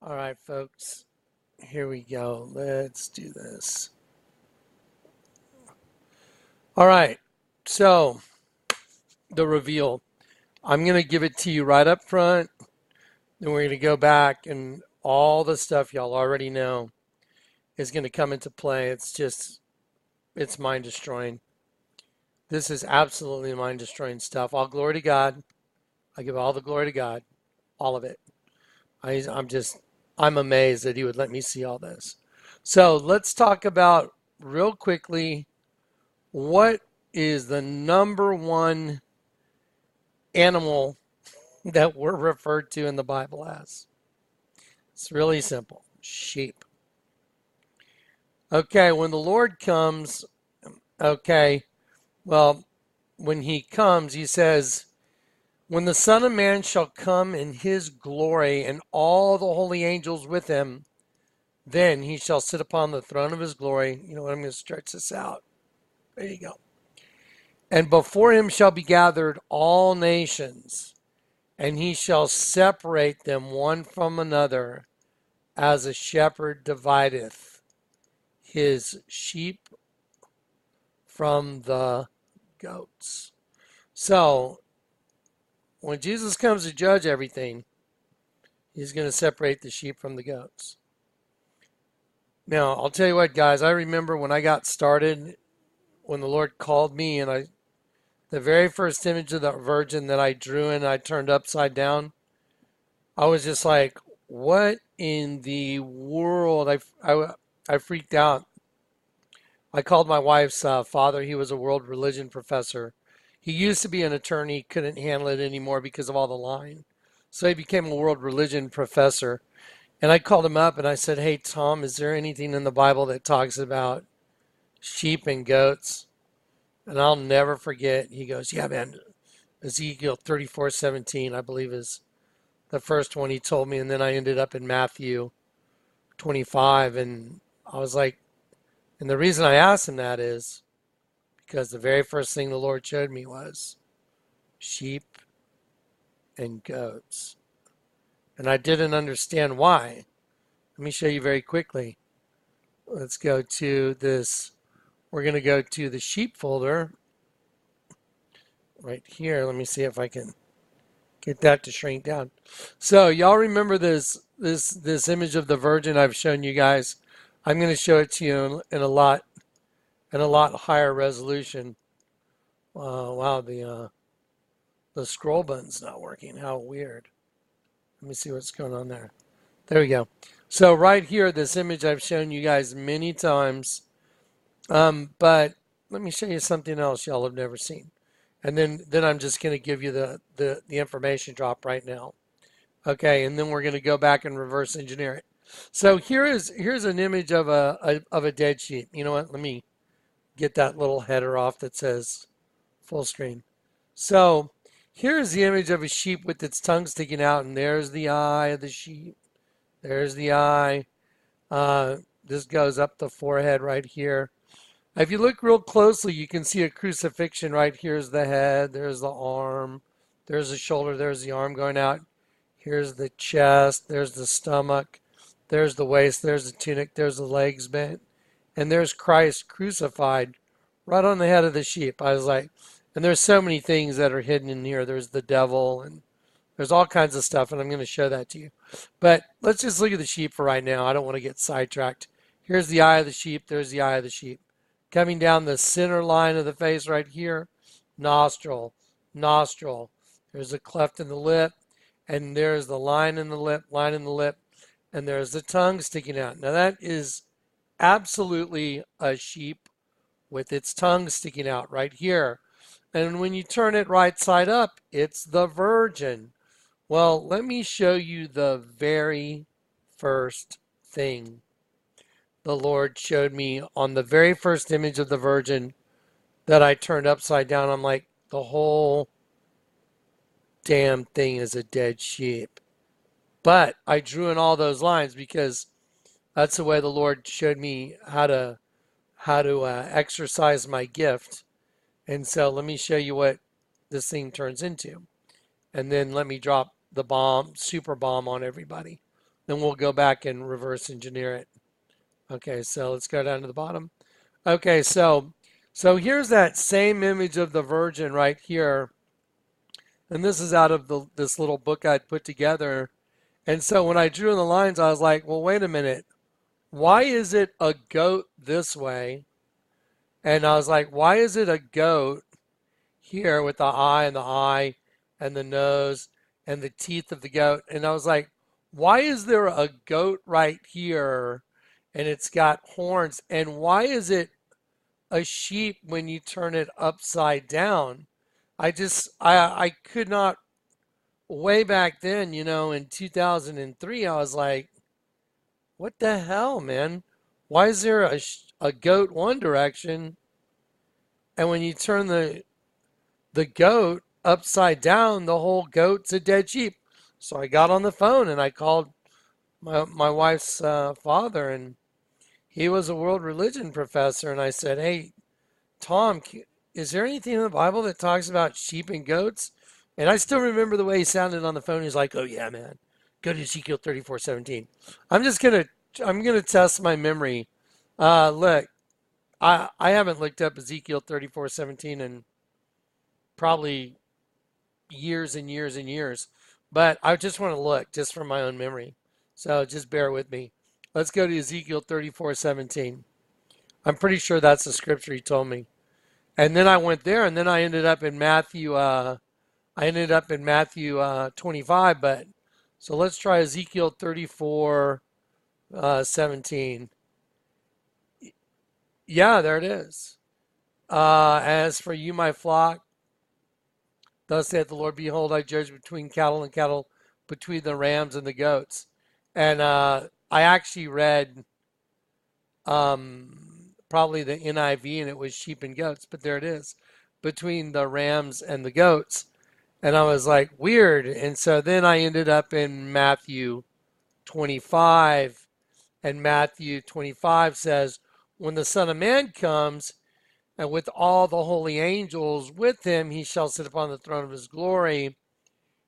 All right, folks, here we go. Let's do this. All right, so the reveal. I'm going to give it to you right up front. Then we're going to go back and all the stuff y'all already know is going to come into play. It's mind destroying. This is absolutely mind destroying stuff. All glory to God. I give all the glory to God, all of it. I'm amazed that He would let me see all this. So let's talk about real quickly what is the number one animal that we're referred to in the Bible as? It's really simple. Sheep. Okay, when the Lord comes, okay, well, when He comes, He says, when the Son of Man shall come in His glory and all the holy angels with Him, then He shall sit upon the throne of His glory. You know what? I'm going to stretch this out. There you go. And before Him shall be gathered all nations, and He shall separate them one from another, as a shepherd divideth his sheep from the goats. So, when Jesus comes to judge everything, He's going to separate the sheep from the goats. Now, I'll tell you what, guys, I remember when I got started, when the Lord called me, and the very first image of the Virgin that I drew and I turned upside down, I was just like, what in the world? I freaked out. I called my wife's father. He was a world religion professor. He used to be an attorney, couldn't handle it anymore because of all the lying. So he became a world religion professor. And I called him up and I said, hey, Tom, is there anything in the Bible that talks about sheep and goats? And I'll never forget. He goes, yeah, man, Ezekiel 34:17, I believe, is the first one he told me. And then I ended up in Matthew 25. And I was like, and the reason I asked him that is because the very first thing the Lord showed me was sheep and goats. And I didn't understand why. Let me show you very quickly. Let's go to this. We're going to go to the sheep folder right here. Let me see if I can get that to shrink down. So y'all remember this image of the Virgin I've shown you guys. I'm going to show it to you in a lot higher resolution. Wow, the scroll button's not working. How weird. Let me see what's going on there. There we go. So right here, this image I've shown you guys many times. But let me show you something else y'all have never seen. And then I'm just going to give you the information drop right now. Okay, and then we're going to go back and reverse engineer it. So here's an image of a dead sheep. You know what? Let me get that little header off that says full screen. So here's the image of a sheep with its tongue sticking out, and there's the eye of the sheep. There's the eye. This goes up the forehead right here. If you look real closely, you can see a crucifixion right here's the head, there's the arm, there's the shoulder, there's the arm going out. Here's the chest, there's the stomach, there's the waist, there's the tunic, there's the legs bent, and there's Christ crucified right on the head of the sheep. I was like, and there's so many things that are hidden in here. There's the devil and there's all kinds of stuff, and I'm going to show that to you. But let's just look at the sheep for right now. I don't want to get sidetracked. Here's the eye of the sheep. There's the eye of the sheep. Coming down the center line of the face right here, nostril, nostril. There's a cleft in the lip, and there's the line in the lip, and there's the tongue sticking out. Now that is absolutely a sheep with its tongue sticking out right here. And when you turn it right side up, it's the virgin. Well, let me show you the very first thing the Lord showed me on the very first image of the Virgin that I turned upside down. I'm like, the whole damn thing is a dead sheep. But I drew in all those lines because that's the way the Lord showed me how to exercise my gift. And so let me show you what this thing turns into. And then let me drop the bomb, super bomb on everybody. then we'll go back and reverse engineer it. Okay, so let's go down to the bottom. Okay, so here's that same image of the Virgin right here. And this is out of this little book I'd put together. And so when I drew in the lines, I was like, well, wait a minute. Why is it a goat this way? And I was like, why is it a goat here with the eye and the nose and the teeth of the goat? And I was like, why is there a goat right here and it's got horns? And why is it a sheep when you turn it upside down? I could not, way back then, in 2003, I was like, what the hell, man? Why is there a goat one direction, and when you turn the goat upside down, the whole goat's a dead sheep? So I got on the phone and I called my wife's father, and he was a world religion professor, and I said, hey, Tom, is there anything in the Bible that talks about sheep and goats? And I still remember the way he sounded on the phone. He's like, oh yeah, man, go to Ezekiel 34:17. I'm gonna test my memory. Look, I haven't looked up Ezekiel 34:17 in probably years and years and years, but I just want to look just from my own memory. So just bear with me. Let's go to Ezekiel 34:17. I'm pretty sure that's the scripture he told me. And then I went there, and then I ended up in Matthew. I ended up in Matthew 25. But so let's try Ezekiel 34:17. Yeah, there it is. As for you, my flock, thus saith the Lord, behold, I judge between cattle and cattle, between the rams and the goats. And I actually read probably the NIV, and it was sheep and goats, but there it is, between the rams and the goats. And I was like, weird. And so then I ended up in Matthew 25, and Matthew 25 says, when the Son of Man comes, and with all the holy angels with him, he shall sit upon the throne of his glory,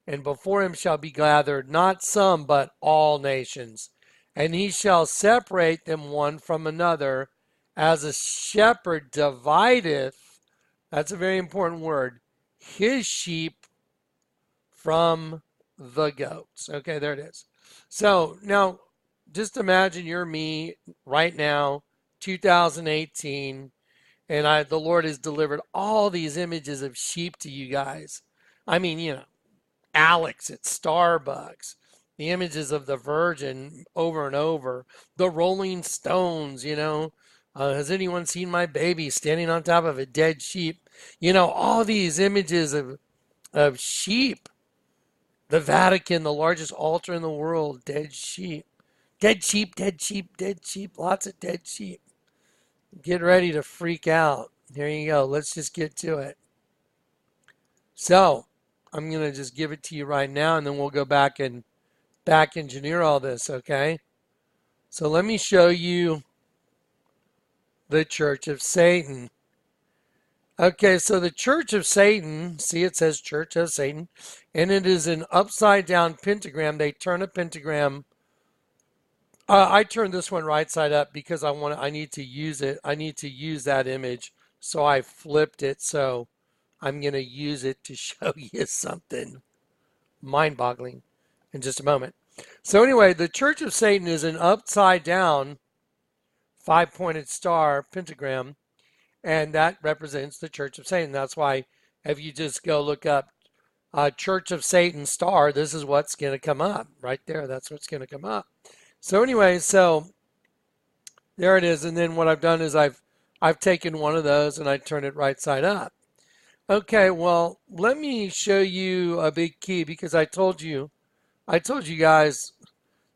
and before him shall be gathered not some, but all nations. And he shall separate them one from another, as a shepherd divideth, that's a very important word, his sheep from the goats. Okay, there it is. So now just imagine you're me right now, 2018, and the Lord has delivered all these images of sheep to you guys. I mean, Alex at Starbucks, the images of the Virgin over and over, the Rolling Stones, has anyone seen my baby standing on top of a dead sheep? All these images of sheep. The Vatican, the largest altar in the world, dead sheep. Dead sheep, dead sheep, dead sheep, lots of dead sheep. Get ready to freak out. Here you go. Let's just get to it. So, I'm going to just give it to you right now, and then we'll go back and back engineer all this, okay? So let me show you the Church of Satan. Okay, so the Church of Satan, see it says Church of Satan, and it is an upside down pentagram. They turn a pentagram. I turned this one right side up because I need to use it. I need to use that image. So I flipped it. So I'm going to use it to show you something mind-boggling in just a moment. So anyway, the Church of Satan is an upside down 5-pointed star pentagram, and that represents the Church of Satan. That's why if you just go look up Church of Satan star, this is what's going to come up right there. That's what's going to come up. So anyway, so there it is. And then what I've done is I've taken one of those and I turned it right side up. Okay, well, let me show you a big key, because I told you guys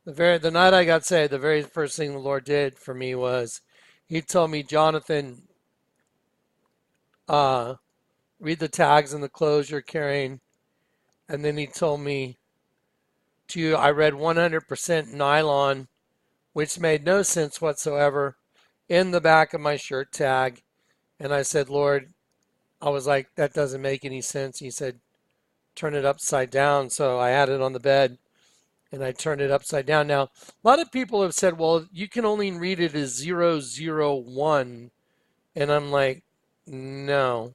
the night I got saved, the very first thing the Lord did for me was he told me, Jonathan, read the tags and the clothes you're carrying. And then he told me I read 100% nylon, which made no sense whatsoever, in the back of my shirt tag. And I said, Lord, I was like, that doesn't make any sense. He said, turn it upside down. So I had it on the bed, and I turn it upside down. Now, a lot of people have said, well, you can only read it as 001. And I'm like, no.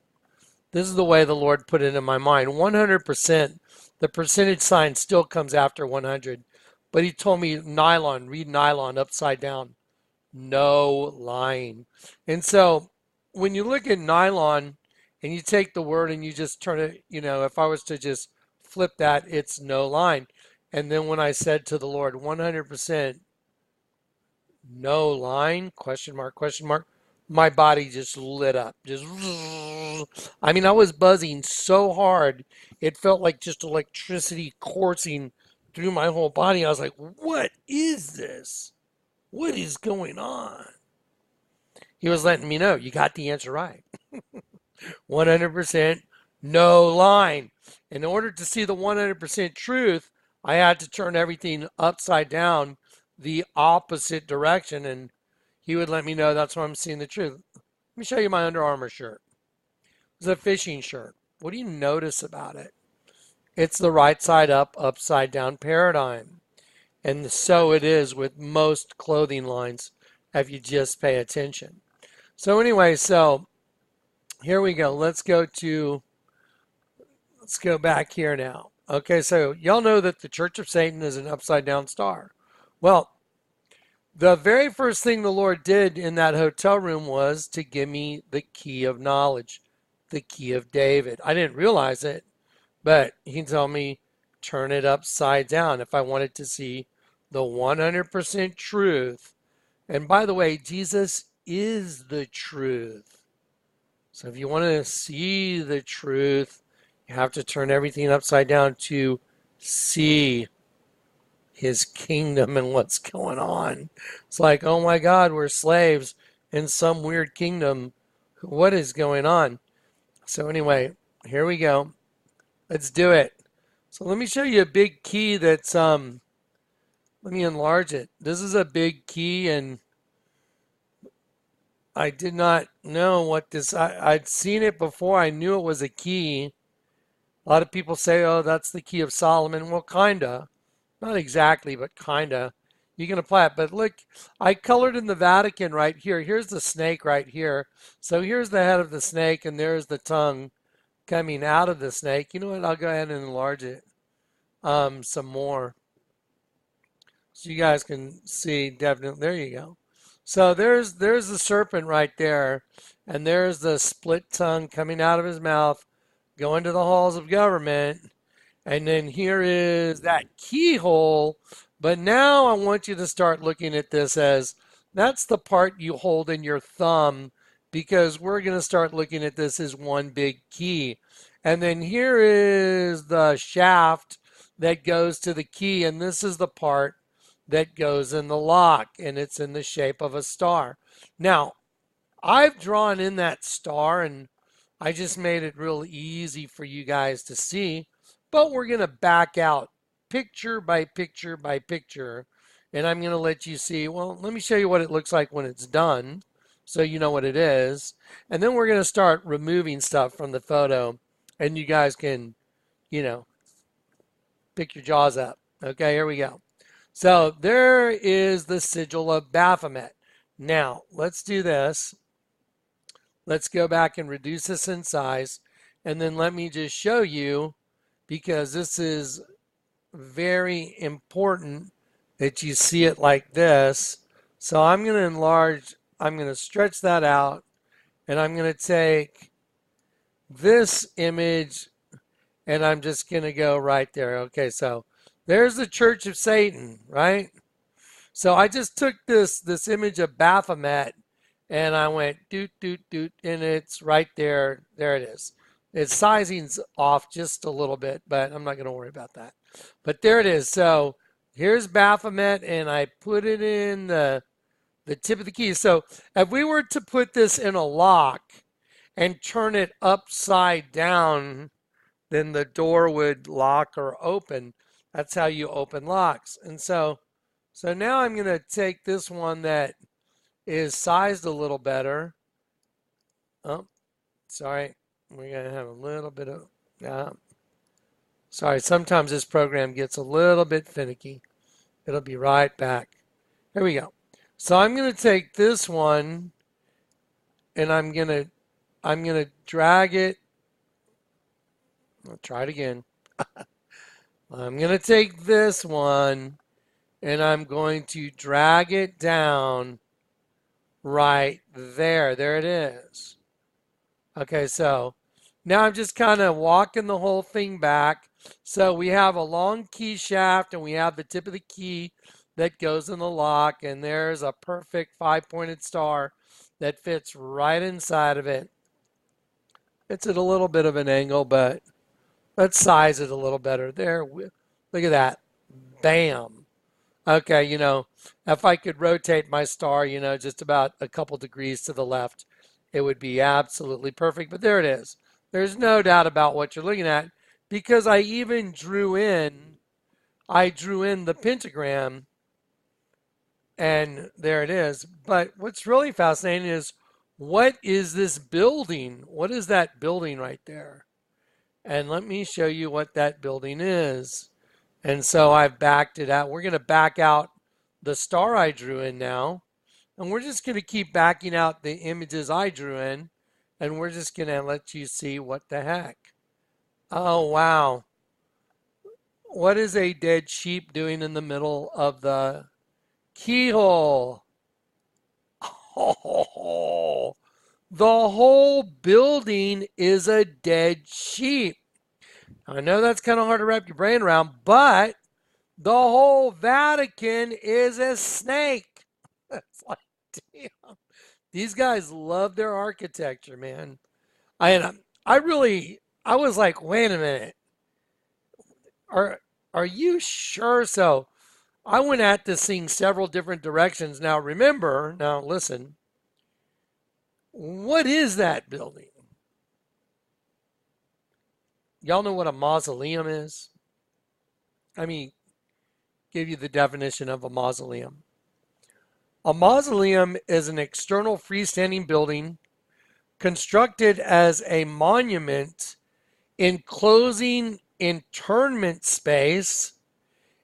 This is the way the Lord put it in my mind. 100%, the percentage sign still comes after 100. But he told me nylon, read nylon upside down. No line. And so when you look at nylon and you take the word and you just turn it, if I was to just flip that, it's no line. And then when I said to the Lord, 100% no line, question mark, my body just lit up. I mean, I was buzzing so hard, it felt like just electricity coursing through my whole body. I was like, what is this? What is going on? He was letting me know, you got the answer right. 100% no line. In order to see the 100% truth, I had to turn everything upside down the opposite direction, and he would let me know that's why I'm seeing the truth. Let me show you my Under Armour shirt. It's a fishing shirt. What do you notice about it? It's the right side up, upside down paradigm. And so it is with most clothing lines if you just pay attention. So anyway, so here we go. Let's go back here now. Okay, so y'all know that the Church of Satan is an upside down star. Well, the very first thing the Lord did in that hotel room was to give me the key of knowledge, the key of David. I didn't realize it, but he told me turn it upside down if I wanted to see the 100% truth. And by the way, Jesus is the truth. So if you want to see the truth, you have to turn everything upside down to see his kingdom and what's going on. It's like, oh my God, we're slaves in some weird kingdom. What is going on? So anyway, here we go. Let's do it. So let me show you a big key that's, let me enlarge it. This is a big key, and I did not know what this, I'd seen it before. I knew it was a key. A lot of people say, oh, that's the key of Solomon. Well, kinda. Not exactly, but kinda. You can apply it. But look, I colored in the Vatican right here. Here's the snake right here. So here's the head of the snake, and there's the tongue coming out of the snake. You know what? I'll go ahead and enlarge it some more, so you guys can see definitely. There you go. So there's the serpent right there, and there's the split tongue coming out of his mouth, going to the halls of government. And then here is that keyhole. But now I want you to start looking at this as that's the part you hold in your thumb, because we're going to start looking at this as one big key. And then here is the shaft that goes to the key, and this is the part that goes in the lock, and it's in the shape of a star. Now, I've drawn in that star, and I just made it real easy for you guys to see, but we're going to back out picture by picture by picture, and I'm going to let you see, well, let me show you what it looks like when it's done so you know what it is, and then we're going to start removing stuff from the photo, and you guys can, pick your jaws up. Okay, here we go. So there is the sigil of Baphomet. Now, let's do this. Let's go back and reduce this in size, and then let me just show you, because this is very important that you see it like this. So I'm going to enlarge, I'm going to stretch that out, and I'm going to take this image, and I'm just going to go right there. Okay, so there's the Church of Satan, right? So I just took this image of Baphomet, and I went doot, doot, doot, and it's right there. There it is. Its sizing's off just a little bit, but I'm not going to worry about that. But there it is. So here's Baphomet, and I put it in the tip of the key. So if we were to put this in a lock and turn it upside down, then the door would lock or open. That's how you open locks. And so now I'm going to take this one that is sized a little better. Oh, sorry. We're going to have a little bit of, sorry, sometimes this program gets a little bit finicky. It'll be right back. Here we go. So I'm going to take this one and I'm going to drag it. I'll try it again. I'm going to take this one and I'm going to drag it down right there. There it is. Okay, so now I'm just kind of walking the whole thing back. So we have a long key shaft and we have the tip of the key that goes in the lock, and there's a perfect 5-pointed star that fits right inside of it. It's at a little bit of an angle, but let's size it a little better. There, look at that. Bam. Okay, if I could rotate my star, just about a couple degrees to the left, it would be absolutely perfect. But there it is. There's no doubt about what you're looking at, because I even drew in the pentagram, and there it is. But what's really fascinating is, what is this building? What is that building right there? And let me show you what that building is. And so I've backed it out. We're going to back out the star I drew in now. And we're just going to keep backing out the images I drew in. And we're just going to let you see what the heck. Oh, wow. What is a dead sheep doing in the middle of the keyhole? Oh, the whole building is a dead sheep. I know that's kind of hard to wrap your brain around, but the whole Vatican is a snake. It's like, damn. These guys love their architecture, man. I was like, wait a minute. Are you sure? So I went at this thing several different directions. Now remember, now listen. What is that building? Y'all know what a mausoleum is? I mean, give you the definition of a mausoleum. A mausoleum is an external freestanding building constructed as a monument enclosing internment space.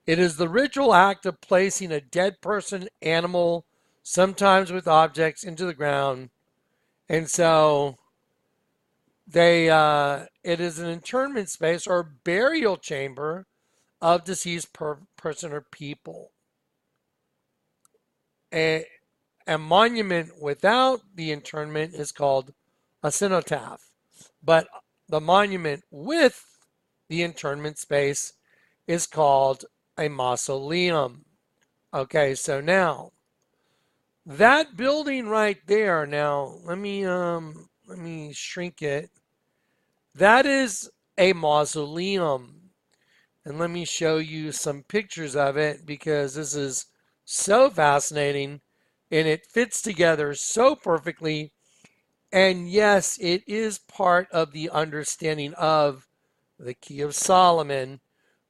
It is the ritual act of placing a dead person, animal, sometimes with objects, into the ground. And so it is an internment space or burial chamber of deceased person or people. A monument without the internment is called a cenotaph, but the monument with the internment space is called a mausoleum. Okay, so now that building right there. Now let me shrink it. That is a mausoleum. And let me show you some pictures of it, because this is so fascinating and it fits together so perfectly. And yes, it is part of the understanding of the Key of Solomon.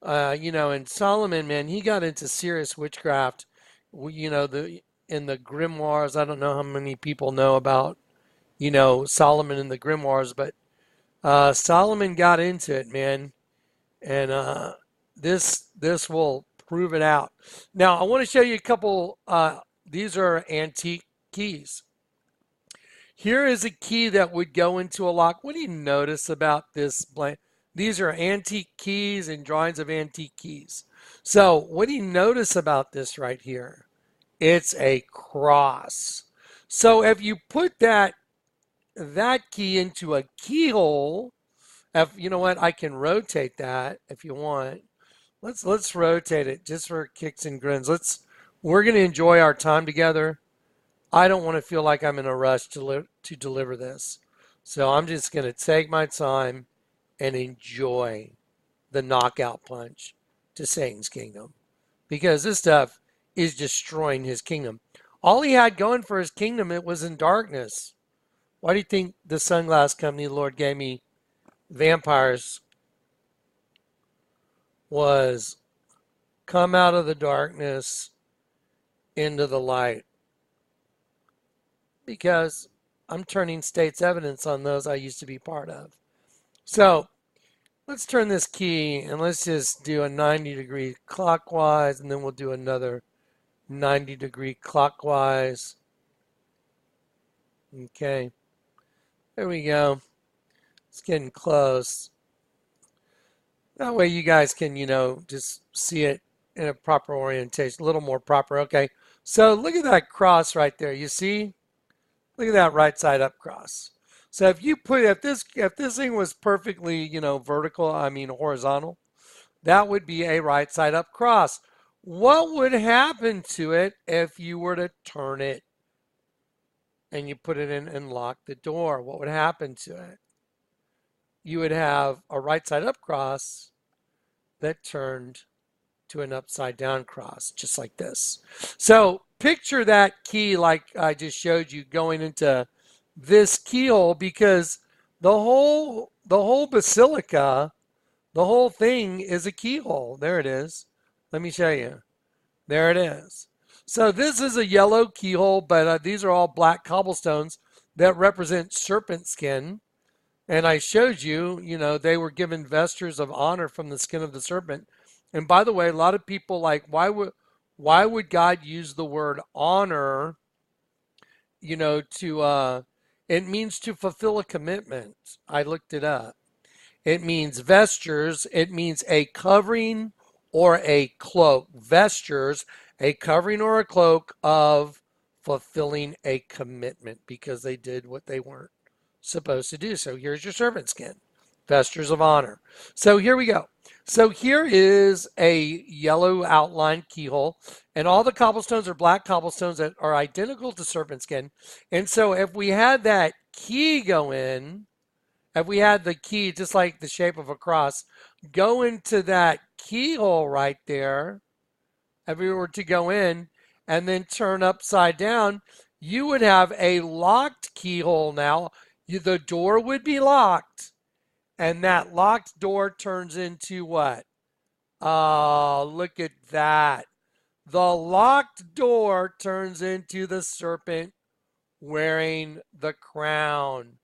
And Solomon, man, he got into serious witchcraft. In the grimoires. I don't know how many people know about, Solomon and the grimoires, but Solomon got into it, man, and this will prove it out. Now, I want to show you a couple. These are antique keys. Here is a key that would go into a lock. What do you notice about this blank? These are antique keys and drawings of antique keys. So, what do you notice about this right here? It's a cross. So, if you put that key into a keyhole, you know what, I can rotate that if you want. Let's rotate it just for kicks and grins. We're going to enjoy our time together. I don't want to feel like I'm in a rush to deliver this. So I'm just going to take my time and enjoy the knockout punch to Satan's kingdom, because this stuff is destroying his kingdom. All he had going for his kingdom, it was in darkness. Why do you think the sunglass company the Lord gave me, vampires, was come out of the darkness into the light? Because I'm turning state's evidence on those I used to be part of. So let's turn this key and let's just do a 90-degree clockwise, and then we'll do another 90-degree clockwise. Okay, there we go. It's getting close. That way you guys can, just see it in a proper orientation, a little more proper. Okay, so look at that cross right there. You see? Look at that right side up cross. So if this thing was perfectly, vertical, I mean horizontal, that would be a right side up cross. What would happen to it if you were to turn it and you put it in and lock the door? What would happen to it? You would have a right side up cross that turned to an upside down cross, just like this. So picture that key like I just showed you going into this keyhole, because the whole basilica, the whole thing is a keyhole. There it is. Let me show you. There it is. So this is a yellow keyhole, but these are all black cobblestones that represent serpent skin. And I showed you, they were given vestures of honor from the skin of the serpent. And by the way, a lot of people why would God use the word honor, it means to fulfill a commitment. I looked it up. It means vestures. It means a covering or a cloak. Vestures, a covering or a cloak of fulfilling a commitment because they did what they weren't supposed to do. So here's your servant skin, vestures of honor. So here we go. So here is a yellow outline keyhole, and all the cobblestones are black cobblestones that are identical to serpent skin. And so if we had that key go in, if we had the key, just like the shape of a cross, go into that keyhole right there, if we were to go in and then turn upside down, you would have a locked keyhole now. The door would be locked, and that locked door turns into what? Oh, look at that. The locked door turns into the serpent wearing the crown.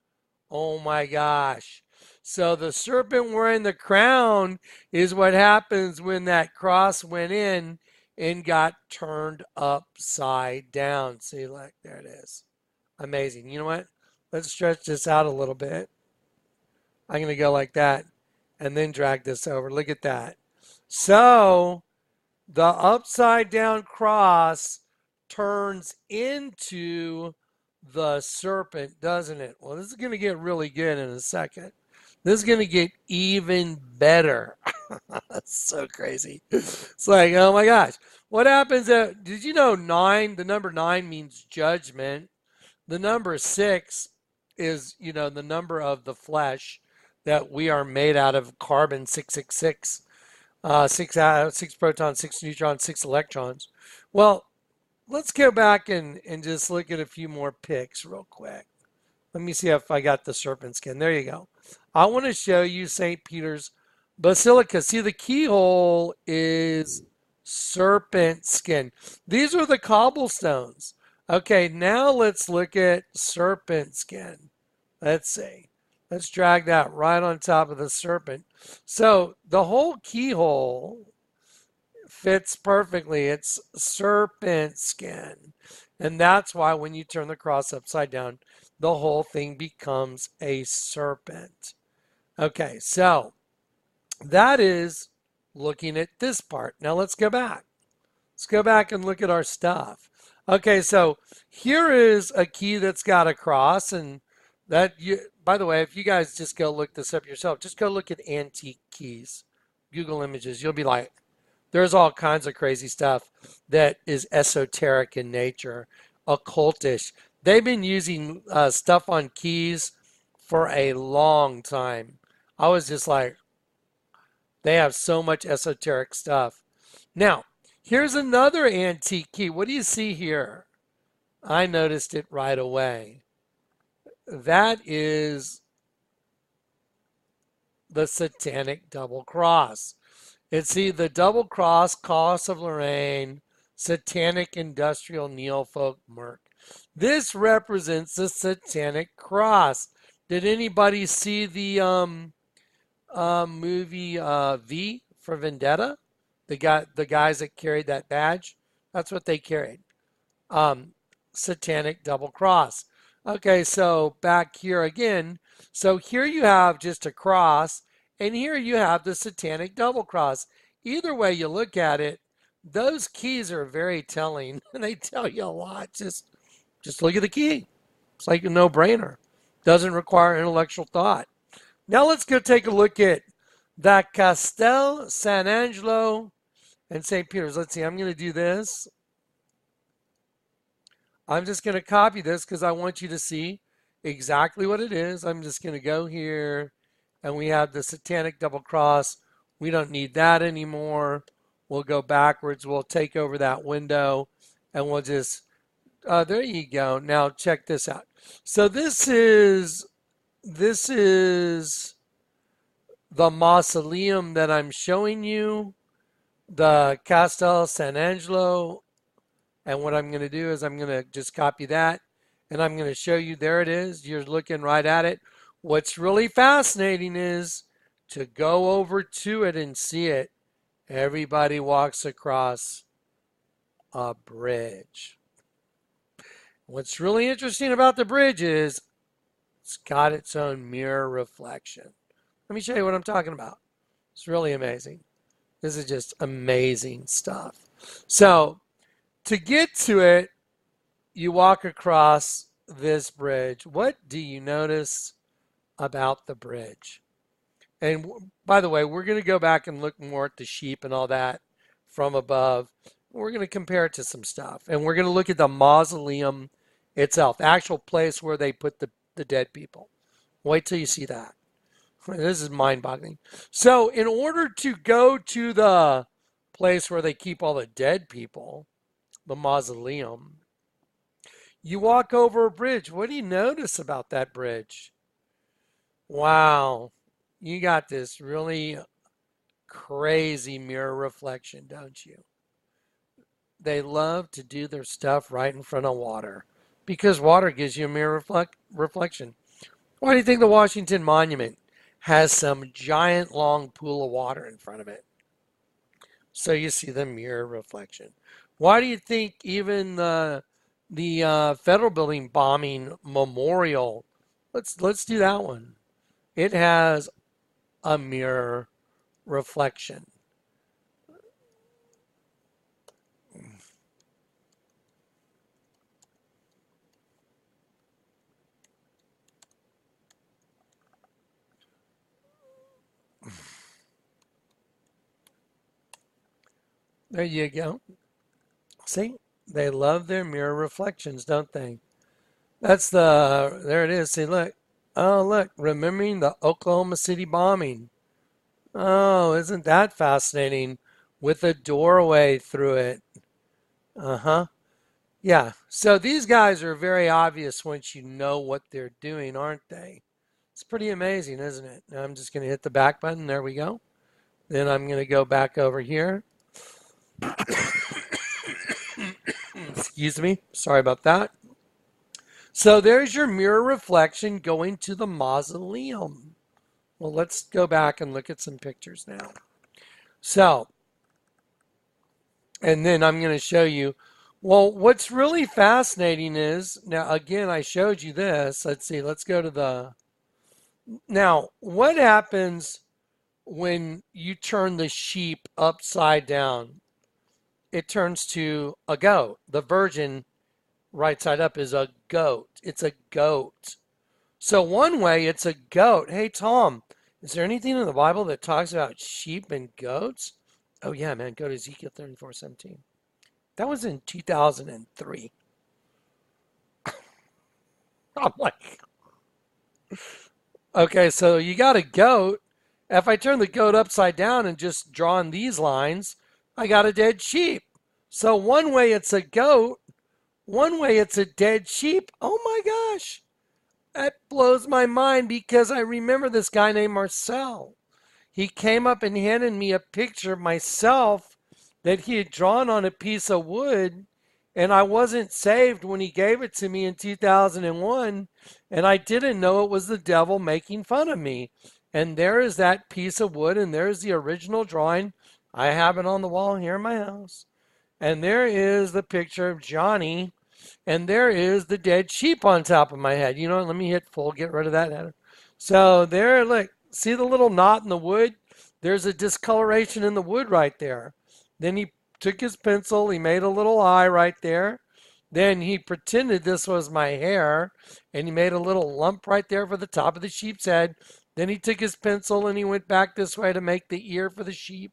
Oh my gosh. So the serpent wearing the crown is what happens when that cross went in and got turned upside down. See, look, there it is. Amazing. You know what? Let's stretch this out a little bit. I'm going to go like that and then drag this over. Look at that. So the upside down cross turns into the serpent, doesn't it? Well, this is going to get really good in a second. This is going to get even better. That's so crazy. It's like, oh my gosh. What happens? Did you know the number 9 means judgment? The number 6 is, the number of the flesh that we are made out of, carbon 666, 6 protons, 6 neutrons, 6 electrons. Well, let's go back and just look at a few more pics real quick. Let me see if I got the serpent skin. There you go. I want to show you St. Peter's Basilica. See, the keyhole is serpent skin. These are the cobblestones. Okay, now let's look at serpent skin. Let's see. Let's drag that right on top of the serpent. So the whole keyhole fits perfectly. It's serpent skin. And that's why when you turn the cross upside down, the whole thing becomes a serpent. Okay, so that is looking at this part. Now let's go back. Let's go back and look at our stuff. Okay, so here is a key that's got a cross, and by the way, if you guys just go look this up yourself, just go look at antique keys, Google Images. You'll be like, there's all kinds of crazy stuff that is esoteric in nature, occultish. They've been using stuff on keys for a long time. I was just like, they have so much esoteric stuff. Now, here's another antique key. What do you see here? I noticed it right away. That is the satanic double cross. It's the double cross of Lorraine, satanic industrial neofolk murk. This represents the satanic cross. Did anybody see the movie V for Vendetta. The guys that carried that badge, that's what they carried. Um, Satanic double cross. Okay, so back here again. So here you have just a cross, and here you have the satanic double cross. Either way you look at it, those keys are very telling. They tell you a lot. Just look at the key. It's like a no-brainer. Doesn't require intellectual thought. Now let's go take a look at the Castel San Angelo and St. Peter's. Let's see, I'm going to do this. I'm just going to copy this because I want you to see exactly what it is. I'm just going to go here, and we have the satanic double cross. We don't need that anymore. We'll go backwards. We'll take over that window, and we'll just, there you go. Now check this out. So this is the mausoleum that I'm showing you, the Castel San Angelo. And what I'm going to do is I'm going to just copy that, and I'm going to show you. There it is. You're looking right at it. What's really fascinating is to go over to it and see it. Everybody walks across a bridge. What's really interesting about the bridge is it's got its own mirror reflection. Let me show you what I'm talking about. It's really amazing. This is just amazing stuff. So to get to it, you walk across this bridge. What do you notice about the bridge? And by the way, we're going to go back and look more at the sheep and all that from above. We're going to compare it to some stuff. And we're going to look at the mausoleum itself, the actual place where they put the dead people. Wait till you see that. This is mind-boggling. So in order to go to the place where they keep all the dead people, the mausoleum, you walk over a bridge. What do you notice about that bridge? Wow, you got this really crazy mirror reflection, don't you? They love to do their stuff right in front of water because water gives you a mirror reflection. Why do you think the Washington Monument has some giant long pool of water in front of it? So you see the mirror reflection. Why do you think even the federal building bombing memorial, let's do that one. It has a mirror reflection. There you go. See, they love their mirror reflections, don't they? There it is. See, look. Oh, look, remembering the Oklahoma City bombing. Oh, isn't that fascinating? With a doorway through it. Uh-huh. Yeah, so these guys are very obvious once you know what they're doing, aren't they? It's pretty amazing, isn't it? Now I'm just going to hit the back button. There we go. Then I'm going to go back over here. Excuse me. Sorry about that. So there's your mirror reflection going to the mausoleum. Well, let's go back and look at some pictures now. So, and then I'm going to show you, well, what's really fascinating is, now again, I showed you this. Let's see, let's go to now, what happens when you turn the sheep upside down? It turns to a goat. The virgin right side up is a goat. It's a goat. So one way it's a goat. Hey, Tom, is there anything in the Bible that talks about sheep and goats? Oh, yeah, man. Go to Ezekiel 34:17. That was in 2003. I'm like, okay, so you got a goat. If I turn the goat upside down and just draw on these lines, I got a dead sheep. So one way it's a goat, one way it's a dead sheep. Oh my gosh. That blows my mind because I remember this guy named Marcel. He came up and handed me a picture of myself that he had drawn on a piece of wood, and I wasn't saved when he gave it to me in 2001, and I didn't know it was the devil making fun of me. And there is that piece of wood, and there's the original drawing. I have it on the wall here in my house. And there is the picture of Johnny, and there is the dead sheep on top of my head. You know what? Let me hit full, get rid of that header. So there, look, see the little knot in the wood? There's a discoloration in the wood right there. Then he took his pencil, he made a little eye right there. Then he pretended this was my hair, and he made a little lump right there for the top of the sheep's head. Then he took his pencil and he went back this way to make the ear for the sheep.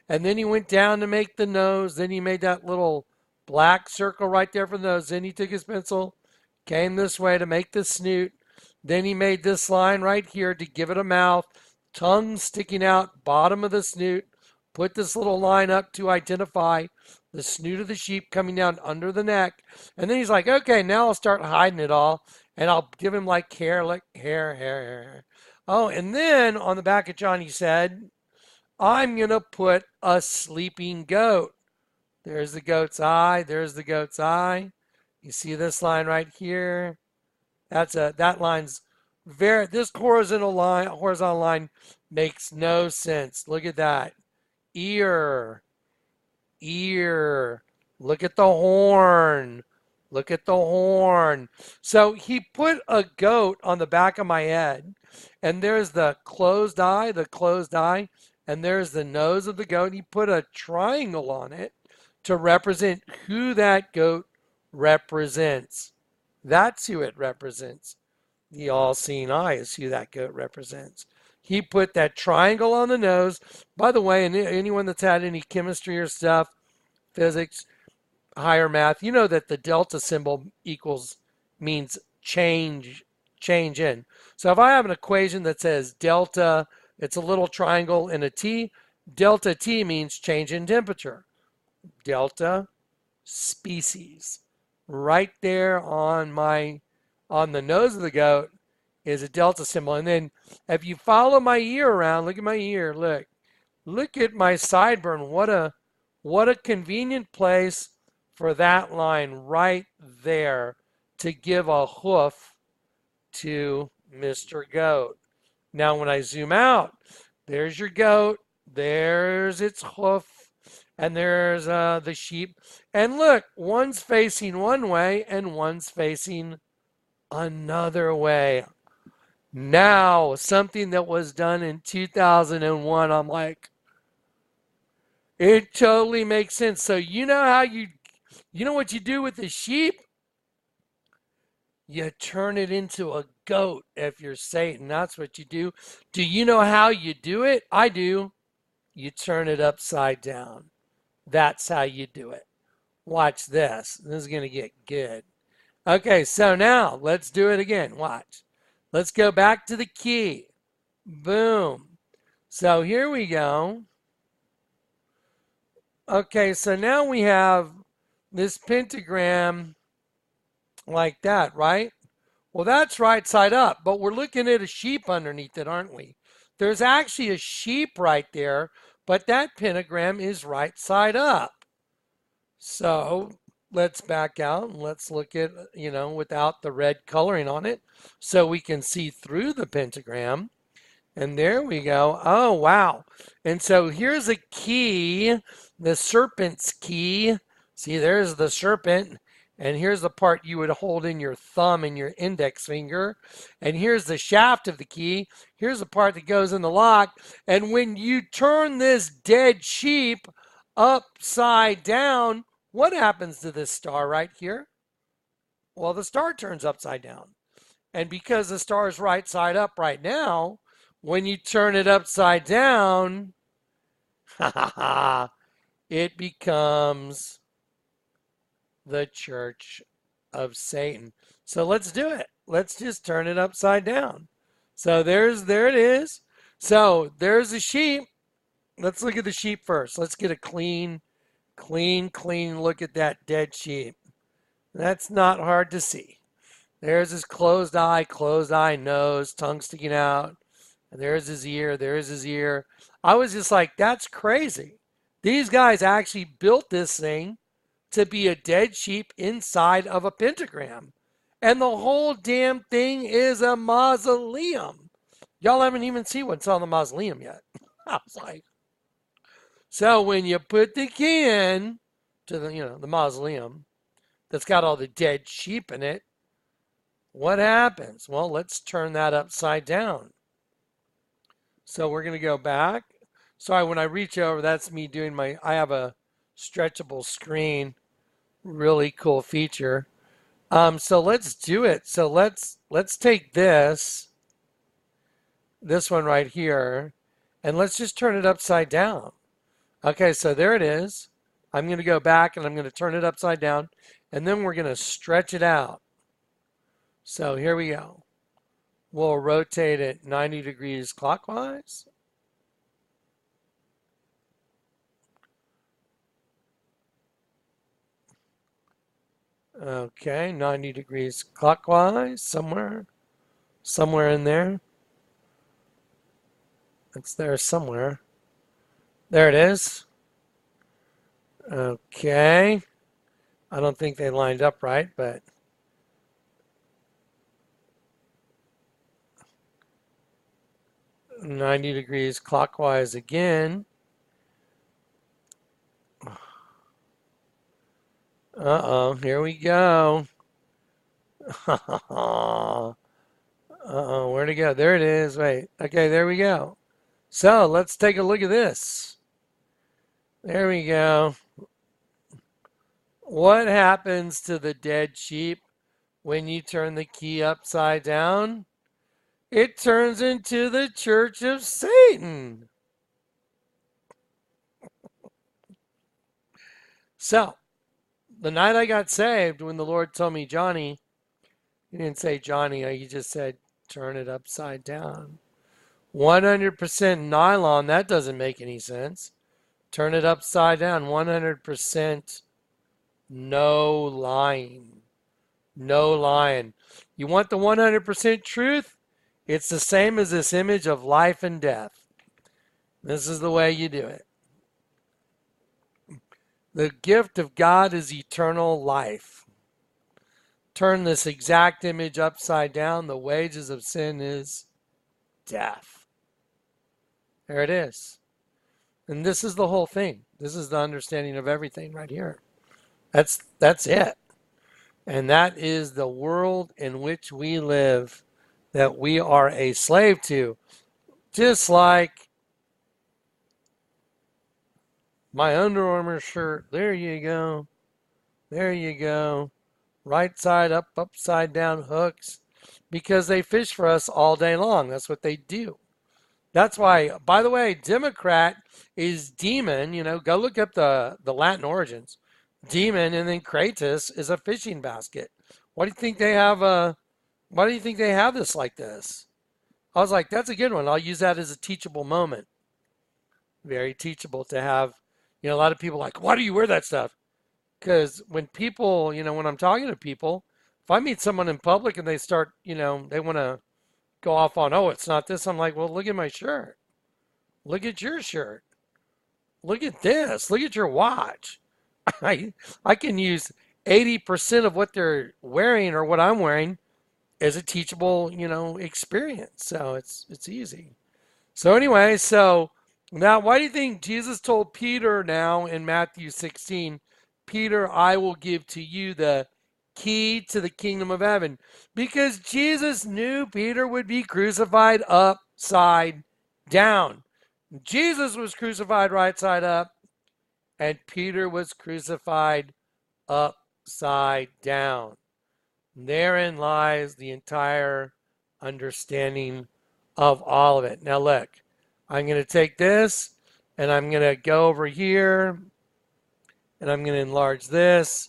And then he went down to make the nose. Then he made that little black circle right there for the nose. Then he took his pencil, came this way to make the snoot. Then he made this line right here to give it a mouth, tongue sticking out, bottom of the snoot. Put this little line up to identify the snoot of the sheep coming down under the neck. And then he's like, okay, now I'll start hiding it all. And I'll give him like hair. Oh, and then on the back of Johnny's head, I'm going to put a sleeping goat. There's the goat's eye. There's the goat's eye. You see this line right here? That line's this horizontal line makes no sense. Look at that. Ear. Look at the horn. Look at the horn. So he put a goat on the back of my head, and there's the closed eye, and there's the nose of the goat. He put a triangle on it to represent who that goat represents. That's who it represents. The all-seeing eye is who that goat represents. He put that triangle on the nose. By the way, anyone that's had any chemistry or stuff, physics, higher math, you know that the delta symbol means change in. So if I have an equation that says delta, it's a little triangle in a T, delta T means change in temperature. Delta species. Right there on the nose of the goat is a delta symbol. And then if you follow my ear around, look at my ear, look at my sideburn. What a convenient place for that line right there to give a hoof to Mr. Goat. Now when I zoom out, there's your goat, there's its hoof, and there's the sheep. And look, one's facing one way and one's facing another way. Now, something that was done in 2001, I'm like, it totally makes sense. So you know what you do with the sheep? You turn it into a goat if you're Satan. That's what you do. Do you know how you do it? I do. You turn it upside down. That's how you do it. Watch this. This is going to get good. Okay, so now let's do it again. Watch. Let's go back to the key. Boom. So here we go. Okay, so now we have this pentagram like that, right? Well, that's right side up, but we're looking at a sheep underneath it, aren't we? There's actually a sheep right there, but that pentagram is right side up. So let's back out and let's look at, without the red coloring on it so we can see through the pentagram. And there we go. Oh, wow. And so here's a key, the serpent's key. See, there's the serpent. And here's the part you would hold in your thumb and your index finger. And here's the shaft of the key. Here's the part that goes in the lock. And when you turn this dead sheep upside down, what happens to this star right here? Well, the star turns upside down. And because the star is right side up right now, when you turn it upside down, it becomes the Church of Satan. So let's do it. Let's just turn it upside down. So there it is. So there's the sheep. Let's look at the sheep first. Let's get a clean look at that dead sheep. That's not hard to see. There's his closed eye, nose, tongue sticking out. And there's his ear. I was just like, that's crazy. These guys actually built this thing to be a dead sheep inside of a pentagram. And the whole damn thing is a mausoleum. Y'all haven't even seen what's on the mausoleum yet. I was like, so when you put the key in to the mausoleum that's got all the dead sheep in it, what happens? Well, let's turn that upside down. So we're going to go back. Sorry, when I reach over, that's me doing I have a stretchable screen, really cool feature. So let's do it. So let's take this one right here, and let's just turn it upside down. Okay, so there it is. I'm going to go back and I'm going to turn it upside down, and then we're going to stretch it out. So here we go. We'll rotate it 90 degrees clockwise. Okay, 90 degrees clockwise, somewhere in there. It's there somewhere. There it is. Okay. I don't think they lined up right, but .90 degrees clockwise again. Uh-oh, here we go. Uh-oh, where'd it go? There it is. Wait. Okay, there we go. So let's take a look at this. There we go. What happens to the dead sheep when you turn the key upside down? It turns into the Church of Satan. So, the night I got saved, when the Lord told me, Johnny, he didn't say Johnny, he just said, turn it upside down. 100% nylon, that doesn't make any sense. Turn it upside down. 100% no lying. No lying. You want the 100% truth? It's the same as this image of life and death. This is the way you do it. The gift of God is eternal life. Turn this exact image upside down. The wages of sin is death. There it is. And this is the whole thing. This is the understanding of everything right here. That's it. And that is the world in which we live, that we are a slave to. Just like my Under Armour shirt. There you go. There you go. Right side up, upside down hooks. Because they fish for us all day long. That's what they do. That's why, by the way, Democrat is demon. Go look up the Latin origins. Demon, and then Kratos is a fishing basket. Why do you think they have this like this? I was like, that's a good one. I'll use that as a teachable moment. Very teachable to have. A lot of people are like, why do you wear that stuff? Because when people, when I'm talking to people, if I meet someone in public and they start, they want to go off on, oh, it's not this. I'm like, well, look at my shirt. Look at your shirt. Look at this. Look at your watch. I can use 80% of what they're wearing or what I'm wearing as a teachable, experience. So it's easy. So anyway, so now why do you think Jesus told Peter now in Matthew 16, Peter, I will give to you the key to the kingdom of heaven? Because Jesus knew Peter would be crucified upside down. Jesus was crucified right side up, and Peter was crucified upside down. Therein lies the entire understanding of all of it. Now look, I'm going to take this and I'm going to go over here and I'm going to enlarge this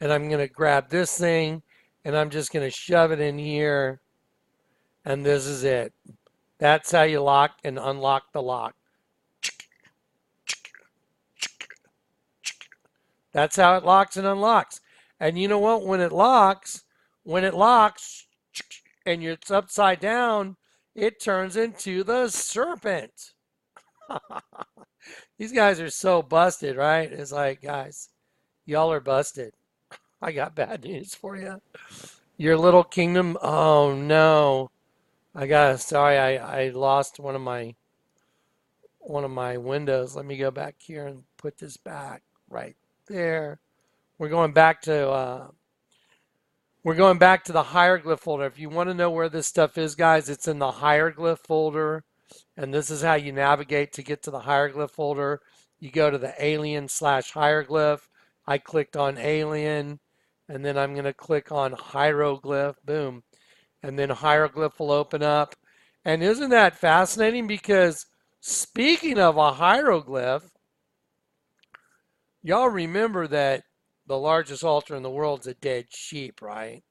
and I'm going to grab this thing and I'm just going to shove it in here, and this is it. That's how you lock and unlock the lock. That's how it locks and unlocks. And you know what? When it locks and it's upside down, it turns into the serpent. These guys are so busted, right? It's like, guys, y'all are busted. I got bad news for you. Your little kingdom, oh no. Sorry, I lost one of my windows. Let me go back here and put this back right there. We're going back to the hieroglyph folder. If you want to know where this stuff is, guys, it's in the hieroglyph folder. And this is how you navigate to get to the hieroglyph folder. You go to the alien/hieroglyph. I clicked on alien, and then I'm going to click on hieroglyph. Boom. And then hieroglyph will open up. And isn't that fascinating? Because speaking of a hieroglyph, y'all remember that the largest altar in the world is a dead sheep, right?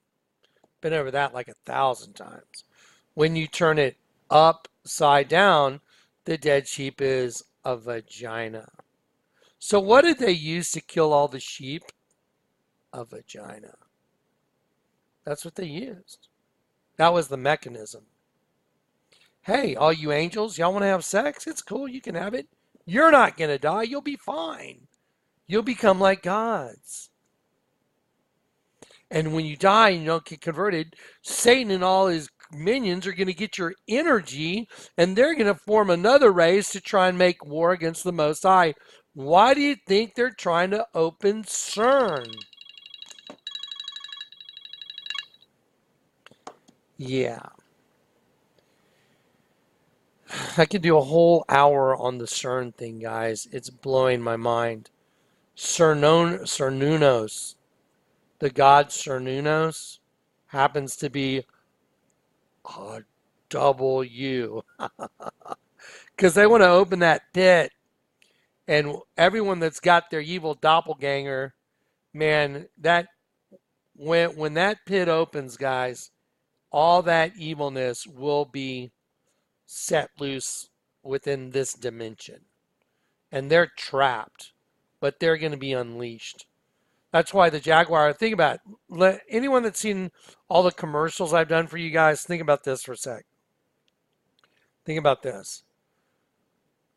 Been over that like 1,000 times. When you turn it upside down, the dead sheep is a vagina. So what did they use to kill all the sheep? A vagina. That's what they used. That was the mechanism. Hey, all you angels, y'all want to have sex? It's cool, you can have it. You're not going to die, you'll be fine. You'll become like gods. And when you die and you don't get converted, Satan and all his minions are going to get your energy, and they're going to form another race to try and make war against the Most High. Why do you think they're trying to open CERN? Yeah. I could do a whole hour on the CERN thing, guys. It's blowing my mind. Cernunnos, the god Cernunnos, happens to be a W. Because they want to open that pit. And everyone that's got their evil doppelganger, man, that when that pit opens, guys, all that evilness will be set loose within this dimension. And they're trapped, but they're going to be unleashed. That's why the Jaguar, think about it. Anyone that's seen all the commercials I've done for you guys, think about this for a sec. Think about this.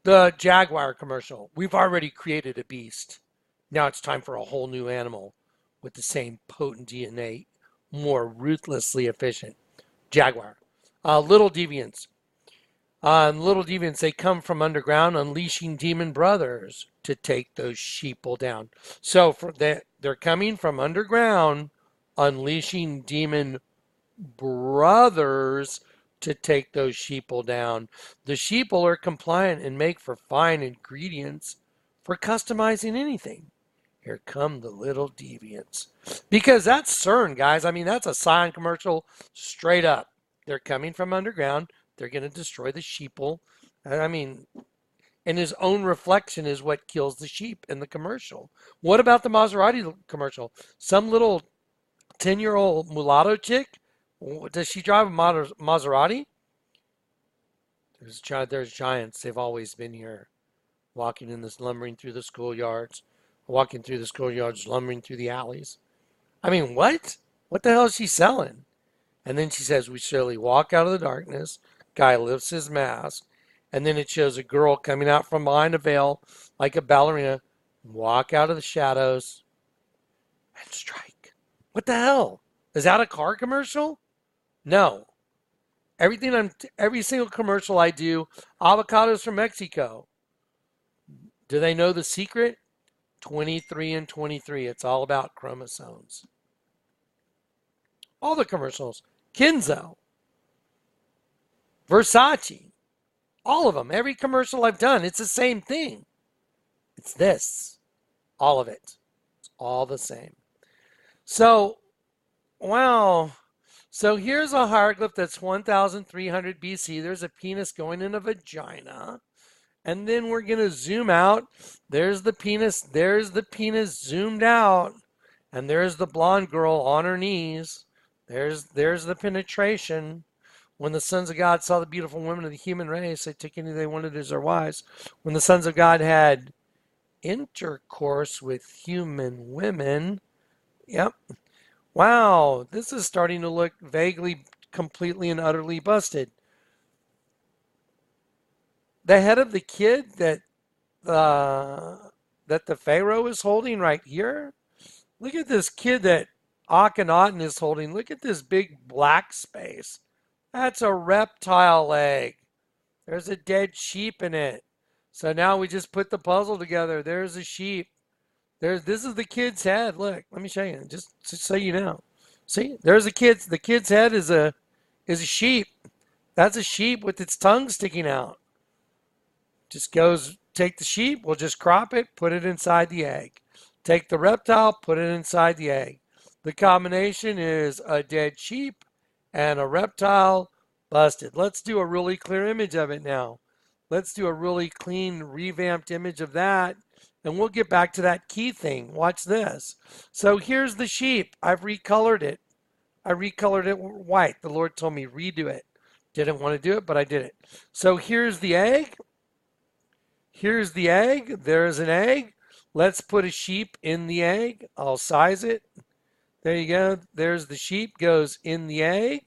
The Jaguar commercial. We've already created a beast. Now it's time for a whole new animal with the same potent DNA, more ruthlessly efficient. Jaguar. Little deviants. Little deviants, they come from underground, unleashing demon brothers to take those sheeple down. So they're coming from underground, unleashing demon brothers to take those sheeple down. The sheeple are compliant and make for fine ingredients for customizing anything. Here come the little deviants. Because that's CERN, guys. I mean, that's a Scion commercial straight up. They're coming from underground. They're going to destroy the sheeple. I mean, and his own reflection is what kills the sheep in the commercial. What about the Maserati commercial? Some little 10-year-old mulatto chick? Does she drive a Maserati? There's giants. They've always been here. Walking in this, lumbering through the schoolyards. Walking through the schoolyards, lumbering through the alleys. I mean, what? What the hell is she selling? And then she says, we slowly walk out of the darkness. Guy lifts his mask. And then it shows a girl coming out from behind a veil like a ballerina. Walk out of the shadows and strike. What the hell? Is that a car commercial? No. Every single commercial I do, avocados from Mexico. Do they know the secret? 23 and 23. It's all about chromosomes. All the commercials. Kenzo. Versace. All of them. Every commercial I've done, it's the same thing. It's this. All of it. It's all the same. So, wow. So here's a hieroglyph that's 1,300 BC. There's a penis going in a vagina. And then we're going to zoom out. There's the penis. There's the penis zoomed out. And there's the blonde girl on her knees. There's the penetration. When the sons of God saw the beautiful women of the human race, they took any they wanted as their wives. When the sons of God had intercourse with human women. Yep. Wow, this is starting to look vaguely, completely, and utterly busted. The head of the kid that the Pharaoh is holding right here. Look at this kid that Akhenaten is holding. Look at this big black space. That's a reptile egg. There's a dead sheep in it. So now we just put the puzzle together. There's a sheep. This is the kid's head. Look, let me show you. Just so you know. See, there's the kid's head is a sheep. That's a sheep with its tongue sticking out. Just goes, take the sheep, we'll just crop it, put it inside the egg. Take the reptile, put it inside the egg. The combination is a dead sheep and a reptile busted. Let's do a really clear image of it now. Let's do a really clean, revamped image of that, and we'll get back to that key thing. Watch this. So here's the sheep. I've recolored it. I recolored it white. The Lord told me redo it. Didn't want to do it, but I did it. So here's the egg. Here's the egg. There's an egg. Let's put a sheep in the egg. I'll size it. There you go. There's the sheep goes in the egg.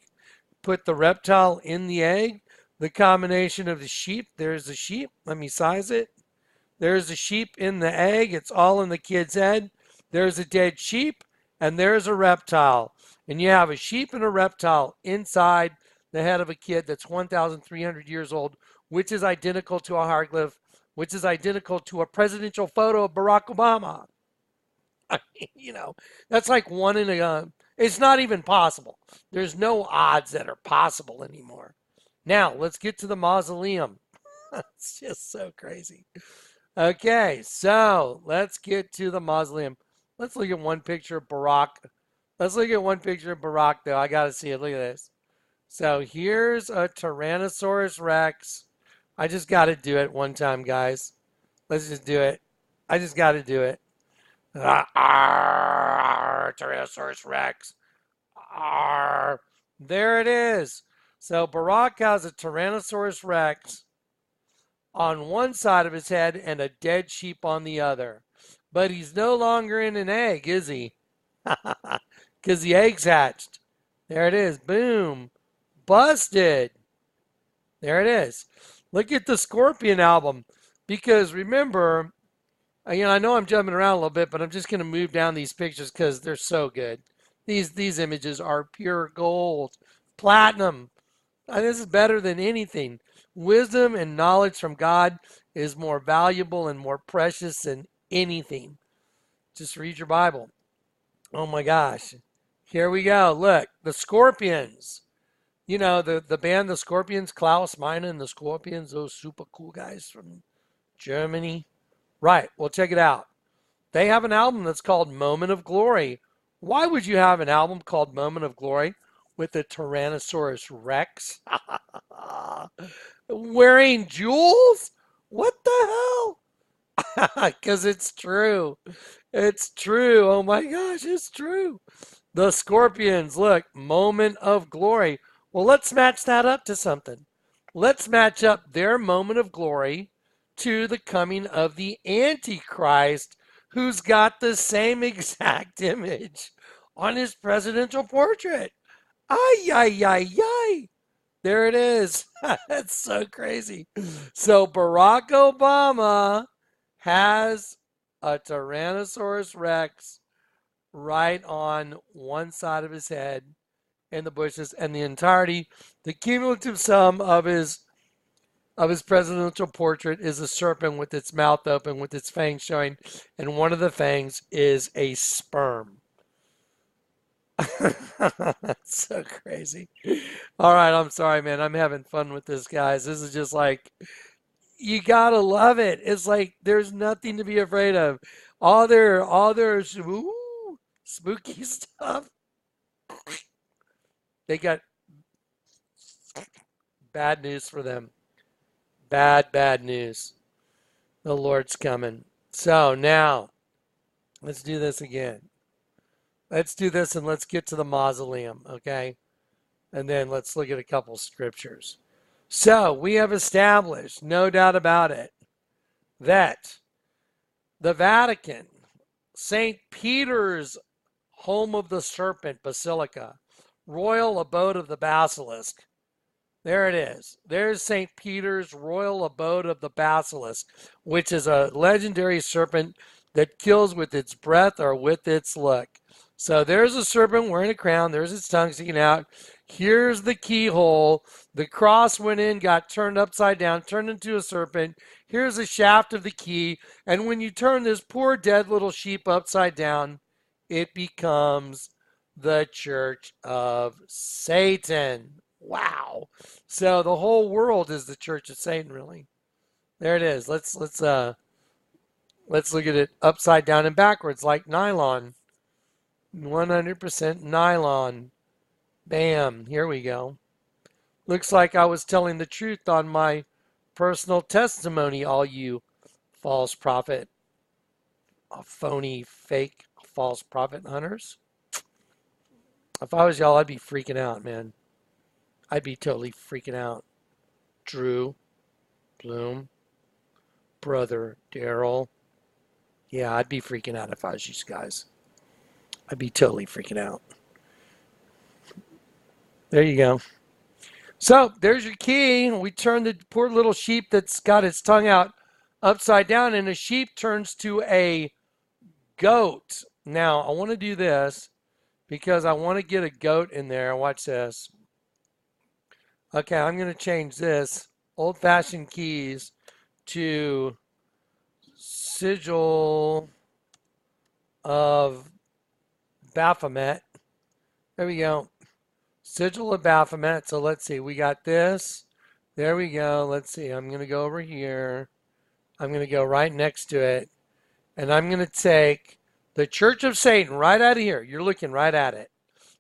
Put the reptile in the egg. The combination of the sheep. There's the sheep. Let me size it. There's a sheep in the egg. It's all in the kid's head. There's a dead sheep, and there's a reptile. And you have a sheep and a reptile inside the head of a kid that's 1,300 years old, which is identical to a hieroglyph, which is identical to a presidential photo of Barack Obama. I mean, that's like one in a, it's not even possible. There's no odds that are possible anymore. Now, let's get to the mausoleum. It's just so crazy. Okay, so let's get to the mausoleum. Let's look at one picture of Barack. Let's look at one picture of Barack, though. I got to see it. Look at this. So here's a Tyrannosaurus Rex. I just got to do it one time, guys. Let's just do it. I just got to do it. Tyrannosaurus Rex. There it is. So Barack has a Tyrannosaurus Rex on one side of his head and a dead sheep on the other. But he's no longer in an egg, is he? Because the egg's hatched. There it is. Boom. Busted. There it is. Look at the Scorpion album. Because remember, I know I'm jumping around a little bit, but I'm just going to move down these pictures because they're so good. These images are pure gold. Platinum. This is better than anything. Wisdom and knowledge from God is more valuable and more precious than anything. Just read your Bible. Oh my gosh. Here we go. Look, the Scorpions. The band The Scorpions, Klaus Meine and the Scorpions, those super cool guys from Germany. Right. Well, check it out. They have an album that's called Moment of Glory. Why would you have an album called Moment of Glory with a Tyrannosaurus Rex wearing jewels? What the hell? Because it's true. It's true. Oh my gosh, it's true. The Scorpions, look, Moment of Glory. Well, let's match that up to something. Let's match up their moment of glory to the coming of the Antichrist, who's got the same exact image on his presidential portrait. Ay, ay, ay, ay. There it is. That's so crazy. So Barack Obama has a Tyrannosaurus Rex right on one side of his head in the bushes, and the cumulative sum of his presidential portrait is a serpent with its mouth open, with its fangs showing, and one of the fangs is a sperm. That's so crazy. All right, I'm sorry, man. I'm having fun with this, guys. This is just like, you gotta love it. It's like there's nothing to be afraid of. All their spooky stuff. They got bad news for them. Bad news. The Lord's coming. So now, let's do this again. Let's do this and let's get to the mausoleum, okay? And then let's look at a couple scriptures. So we have established, no doubt about it, that the Vatican, St. Peter's home of the serpent basilica, royal abode of the basilisk. There it is. There's St. Peter's royal abode of the basilisk, which is a legendary serpent that kills with its breath or with its look. So there's a serpent wearing a crown. There's its tongue sticking out. Here's the keyhole. The cross went in, got turned upside down, turned into a serpent. Here's the shaft of the key. And when you turn this poor dead little sheep upside down, it becomes the church of Satan. Wow. So the whole world is the church of Satan, really. There it is. Let's look at it upside down and backwards like nylon. 100% nylon. Bam, here we go. Looks like I was telling the truth on my personal testimony, all you false prophet, phony, fake, false prophet hunters. If I was y'all, I'd be freaking out, man. I'd be totally freaking out. Drew, Bloom, brother Daryl. Yeah, I'd be freaking out if I was you guys. I'd be totally freaking out. There you go. So there's your key. We turn the poor little sheep that's got its tongue out upside down, and a sheep turns to a goat. Now, I want to do this because I want to get a goat in there. Watch this. Okay, I'm going to change this old-fashioned keys to sigil of Baphomet. There we go. Sigil of Baphomet. So let's see. We got this. There we go. Let's see. I'm going to go over here. I'm going to go right next to it. And I'm going to take the Church of Satan right out of here. You're looking right at it.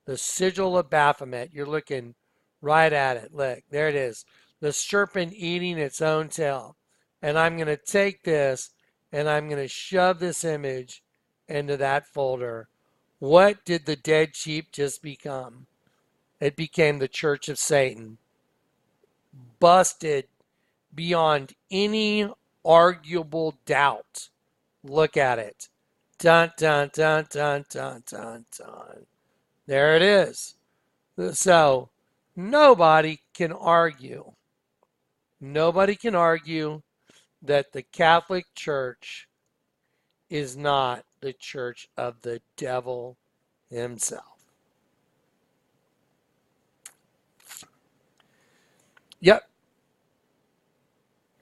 The sigil of Baphomet. You're looking right at it. Look, there it is. The serpent eating its own tail. And I'm going to take this and I'm going to shove this image into that folder. What did the dead sheep just become? It became the Church of Satan. Busted beyond any arguable doubt. Look at it. Dun, dun, dun, dun, dun, dun, dun. There it is. So, nobody can argue. Nobody can argue that the Catholic Church is not the church of the devil himself. Yep.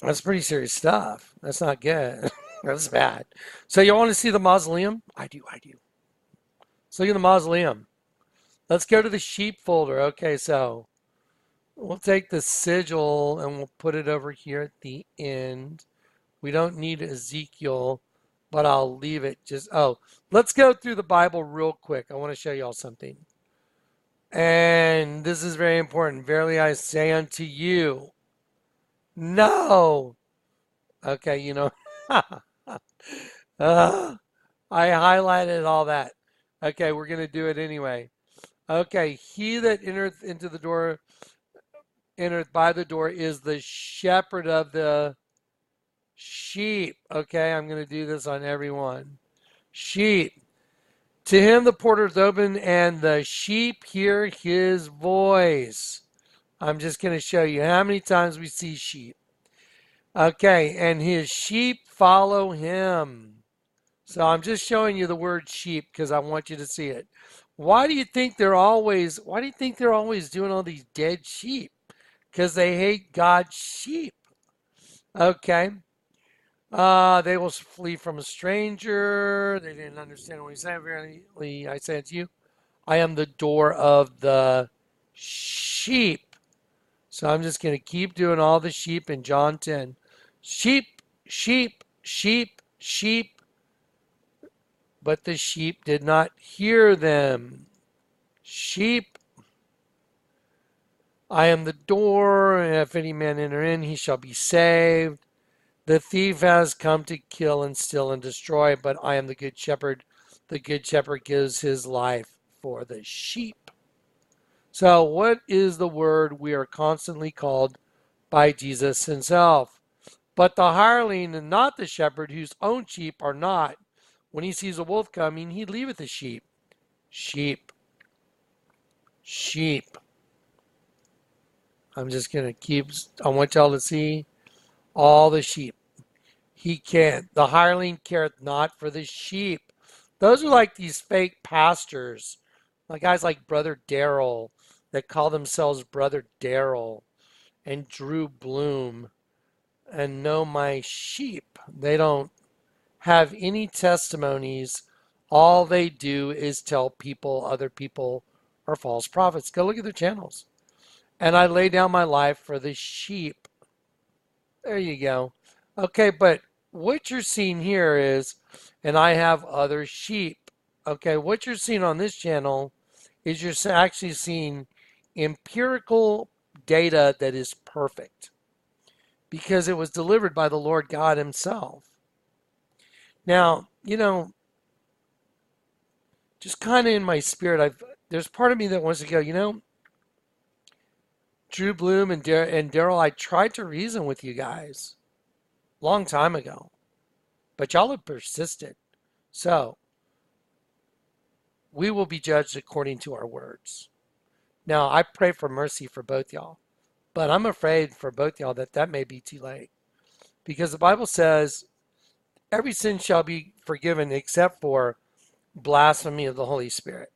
That's pretty serious stuff. That's not good. That's bad. So you want to see the mausoleum? I do. Let's look at the mausoleum. Let's go to the sheep folder. Okay, so we'll take the sigil and we'll put it over here at the end. We don't need Ezekiel, but I'll leave it just, let's go through the Bible real quick. I want to show y'all something. And this is very important. Verily I say unto you, no. Okay, you know, I highlighted all that. Okay, we're going to do it anyway. Okay, he that entereth into the door, entereth by the door, is the shepherd of the sheep. Okay, I'm going to do this on everyone. Sheep. To him the porters open, and the sheep hear his voice. I'm just going to show you how many times we see sheep. Okay, and his sheep follow him. So I'm just showing you the word sheep because I want you to see it. Why do you think they're always doing all these dead sheep? Because they hate God's sheep. Okay. They will flee from a stranger. They didn't understand what he said. Verily, I say unto you, I am the door of the sheep. So I'm just going to keep doing all the sheep in John 10. Sheep, sheep, sheep, sheep. But the sheep did not hear them. Sheep. I am the door, and if any man enter in, he shall be saved. The thief has come to kill and steal and destroy, but I am the good shepherd. The good shepherd gives his life for the sheep. So what is the word we are constantly called by Jesus himself? But the hireling and not the shepherd, whose own sheep are not. When he sees a wolf coming, he leaveth the sheep. Sheep. Sheep. I'm just going to I want y'all to see all the sheep. He can't. The hireling careth not for the sheep. Those are like these fake pastors. Like guys like Brother Daryl. that call themselves Brother Daryl and Drew Bloom and know my sheep. They don't have any testimonies. All they do is tell people other people are false prophets. Go look at their channels. And I lay down my life for the sheep. There you go. Okay, but what you're seeing here is, and I have other sheep. Okay, what you're seeing on this channel is you're actually seeing empirical data that is perfect because it was delivered by the Lord God Himself. Now, just kind of in my spirit, there's part of me that wants to go, Drew Bloom and Daryl, I tried to reason with you guys long time ago, but y'all have persisted. So we will be judged according to our words. Now, I pray for mercy for both y'all, but I'm afraid for both y'all that may be too late because the Bible says every sin shall be forgiven except for blasphemy of the Holy Spirit.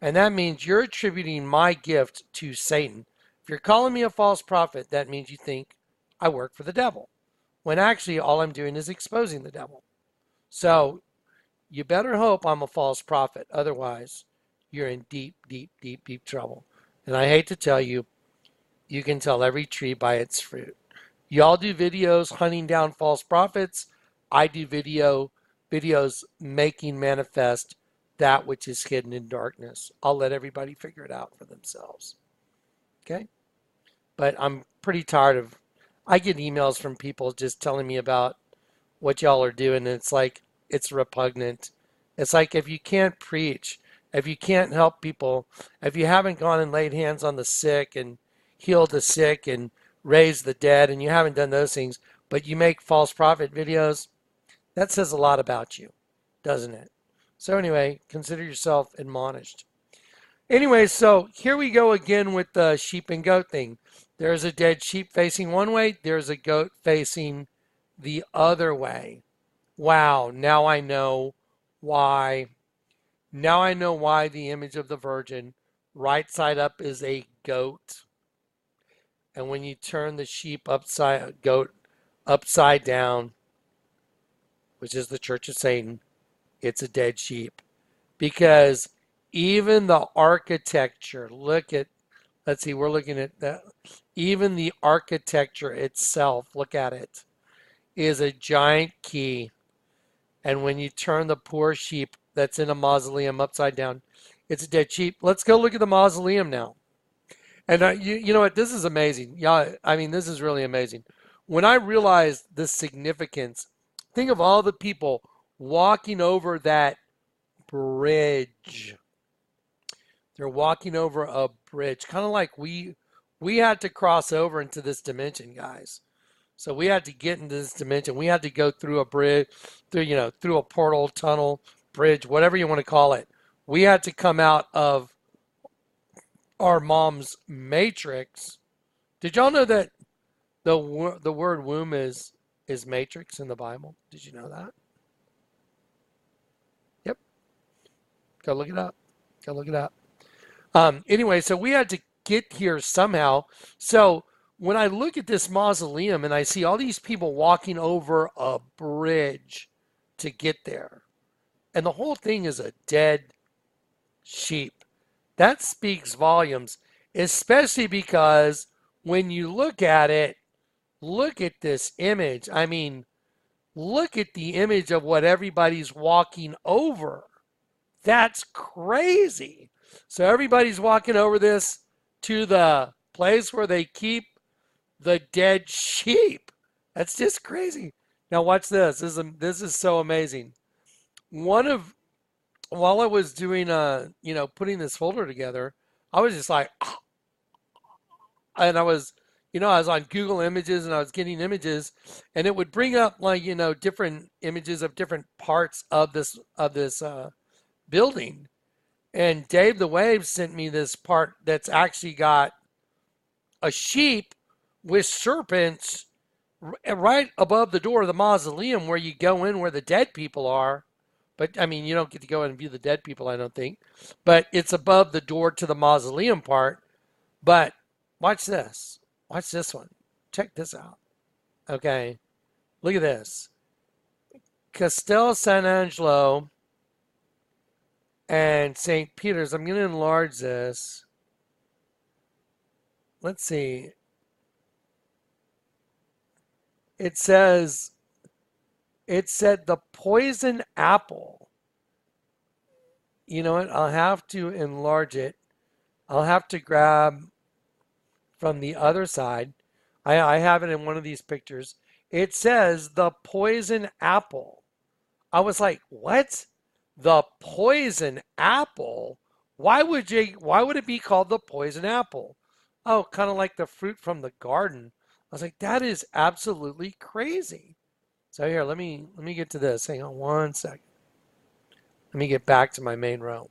And that means you're attributing my gift to Satan. If you're calling me a false prophet, that means you think I work for the devil, when actually all I'm doing is exposing the devil. So you better hope I'm a false prophet. Otherwise, you're in deep, deep, deep, deep trouble. And I hate to tell you, you can tell every tree by its fruit. Y'all do videos hunting down false prophets. I do videos making manifest that which is hidden in darkness. I'll let everybody figure it out for themselves. Okay? But I'm pretty tired of, I get emails from people just telling me about what y'all are doing. And it's like, it's repugnant. It's like if you can't preach, if you can't help people, if you haven't gone and laid hands on the sick and healed the sick and raised the dead, and you haven't done those things, but you make false prophet videos, that says a lot about you, doesn't it? So anyway, consider yourself admonished. Anyway, so here we go again with the sheep and goat thing. There's a dead sheep facing one way. There's a goat facing the other way. Wow, now I know why. Now I know why the image of the Virgin, right side up, is a goat. And when you turn the goat upside down, which is the Church of Satan, it's a dead sheep. Because even the architecture, let's see, we're looking at that. Even the architecture itself, look at it, is a giant key. And when you turn the poor sheep that's in a mausoleum upside down, it's a dead sheep. Let's go look at the mausoleum now. And you know what? This is amazing. Yeah, I mean, this is really amazing. When I realized the significance, think of all the people walking over that bridge. They're walking over a bridge, kind of like we had to cross over into this dimension, guys. So we had to get into this dimension. We had to go through a bridge, through a portal, tunnel, bridge, whatever you want to call it. We had to come out of our mom's matrix. Did y'all know that the word womb is matrix in the Bible? Did you know that? Yep. Go look it up. Go look it up. Anyway, so we had to get here somehow. So when I look at this mausoleum and I see all these people walking over a bridge to get there, and the whole thing is a dead sheep, that speaks volumes, especially because when you look at it, look at this image. I mean, look at the image of what everybody's walking over. That's crazy. So everybody's walking over this to the place where they keep the dead sheep. That's just crazy. Now watch this. This is so amazing. While I was doing putting this folder together, I was just like, and I was on Google Images and I was getting images, and it would bring up different images of different parts of this building. And Dave the Wave sent me this part that's actually got a sheep with serpents right above the door of the mausoleum where you go in where the dead people are. But, I mean, you don't get to go in and view the dead people, I don't think. But it's above the door to the mausoleum part. But watch this. Watch this one. Check this out. Okay. Look at this. Castel San Angelo and St. Peter's. I'm going to enlarge this. Let's see. It said the poison apple. You know what? I'll have to enlarge it. I'll have to grab from the other side. I have it in one of these pictures. It says the poison apple. I was like, what? The poison apple? Why would it be called the poison apple? Oh, kind of like the fruit from the garden. I was like, that is absolutely crazy. So here, let me get to this. Hang on one second. Let me get back to my main row.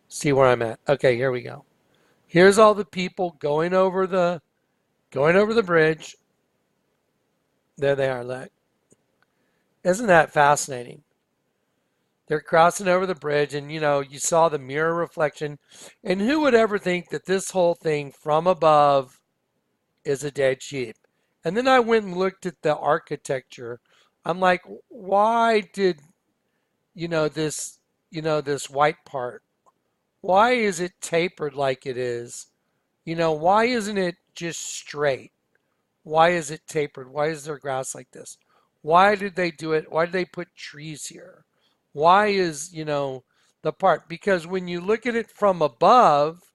See where I'm at. Okay, here we go. Here's all the people going over the bridge. There they are, look. Isn't that fascinating? They're crossing over the bridge, and you saw the mirror reflection. And who would ever think that this whole thing from above is a dead sheep? And then I went and looked at the architecture. I'm like, why did this white part? Why is it tapered like it is? Why isn't it just straight? Why is it tapered? Why is there grass like this? Why did they do it? Why did they put trees here? Why is, the part? Because when you look at it from above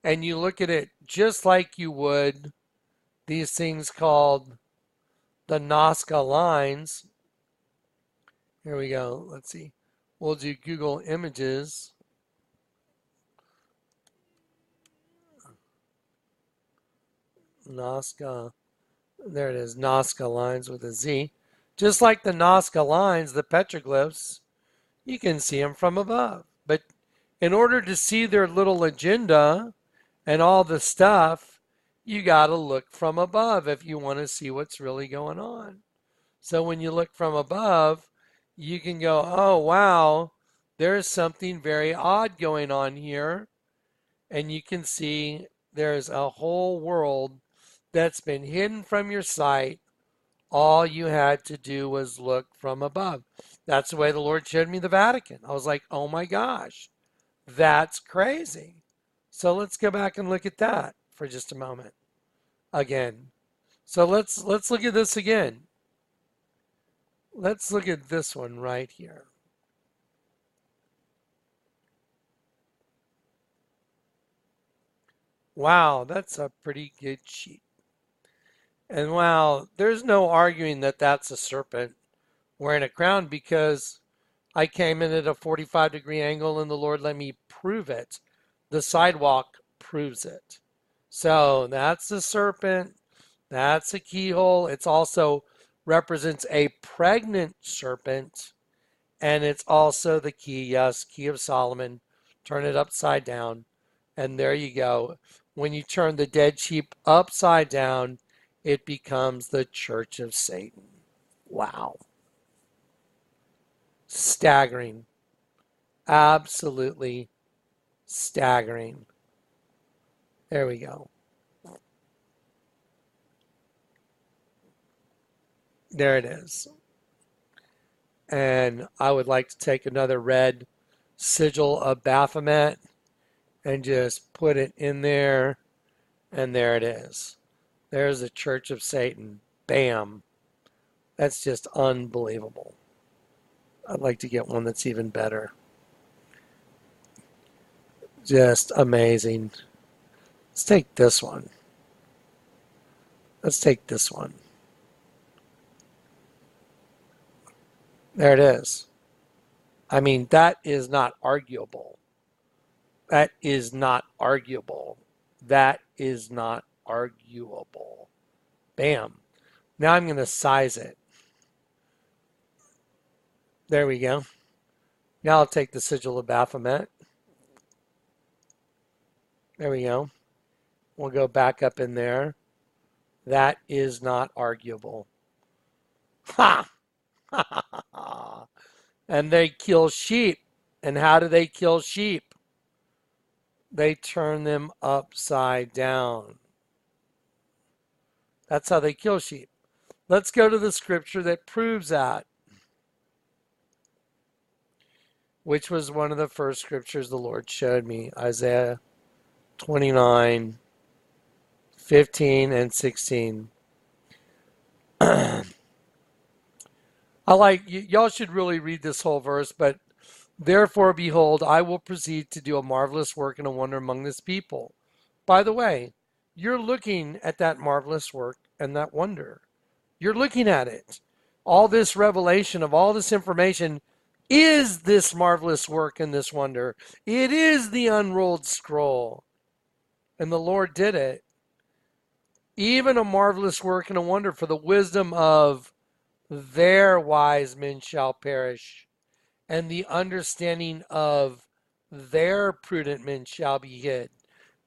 and you look at it just like you would these things called the Nazca lines. Here we go. Let's see. We'll do Google Images. Nazca. There it is. Nazca lines with a Z. Just like the Nazca lines, the petroglyphs, you can see them from above. But in order to see their little agenda and all the stuff, you got to look from above if you want to see what's really going on. So when you look from above, you can go, oh, wow, there's something very odd going on here. And you can see there's a whole world that's been hidden from your sight. All you had to do was look from above. That's the way the Lord showed me the Vatican. I was like, oh my gosh, that's crazy. So let's go back and look at that for just a moment again. So let's look at this again. Let's look at this one right here. Wow, that's a pretty good sheet. And wow, there's no arguing that that's a serpent wearing a crown because I came in at a 45-degree angle and the Lord let me prove it. The sidewalk proves it. So that's the serpent. That's a keyhole. It's also represents a pregnant serpent. And it's also the key. Yes, key of Solomon. Turn it upside down. And there you go. When you turn the dead sheep upside down, it becomes the church of Satan. Wow. Staggering. Absolutely staggering. There we go. There it is. And I would like to take another red sigil of Baphomet and just put it in there. And there it is. There's the Church of Satan. Bam. That's just unbelievable. I'd like to get one that's even better. Just amazing. Let's take this one. Let's take this one. There it is. I mean, that is not arguable. That is not arguable. That is not arguable. Bam. Now I'm going to size it. There we go. Now I'll take the sigil of Baphomet. There we go. We'll go back up in there. That is not arguable. Ha! And they kill sheep. And how do they kill sheep? they turn them upside down. That's how they kill sheep. Let's go to the scripture that proves that, which was one of the first scriptures the Lord showed me, Isaiah 29, 15, and 16. Y'all should really read this whole verse, but therefore, behold, I will proceed to do a marvelous work and a wonder among this people. By the way, you're looking at that marvelous work and that wonder. You're looking at it. All this revelation of all this information is this marvelous work and this wonder. It is the unrolled scroll. And the Lord did it. Even a marvelous work and a wonder, for the wisdom of their wise men shall perish, and the understanding of their prudent men shall be hid.